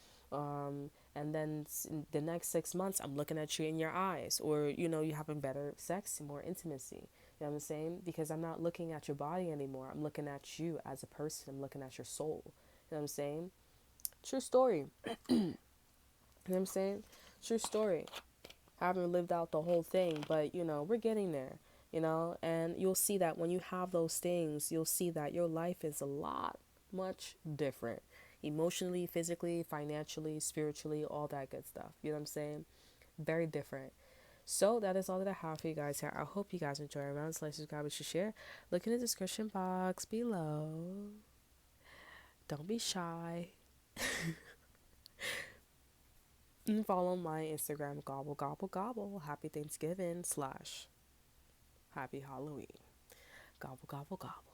And then the next 6 months, I'm looking at you in your eyes, or you know, you having better sex, more intimacy. You know what I'm saying? Because I'm not looking at your body anymore. I'm looking at you as a person. I'm looking at your soul. You know what I'm saying? True story. You know what I'm saying? True story. Haven't lived out the whole thing, but you know, we're getting there, you know, and you'll see that when you have those things, you'll see that your life is a lot much different emotionally, physically, financially, spiritually, all that good stuff. You know what I'm saying? Very different. So that is all that I have for you guys here. I hope you guys enjoy. Around, like, subscribe, and share. Look in the description box below. Don't be shy. And follow my Instagram, gobble gobble gobble. Happy Thanksgiving / Happy Halloween. Gobble, gobble, gobble.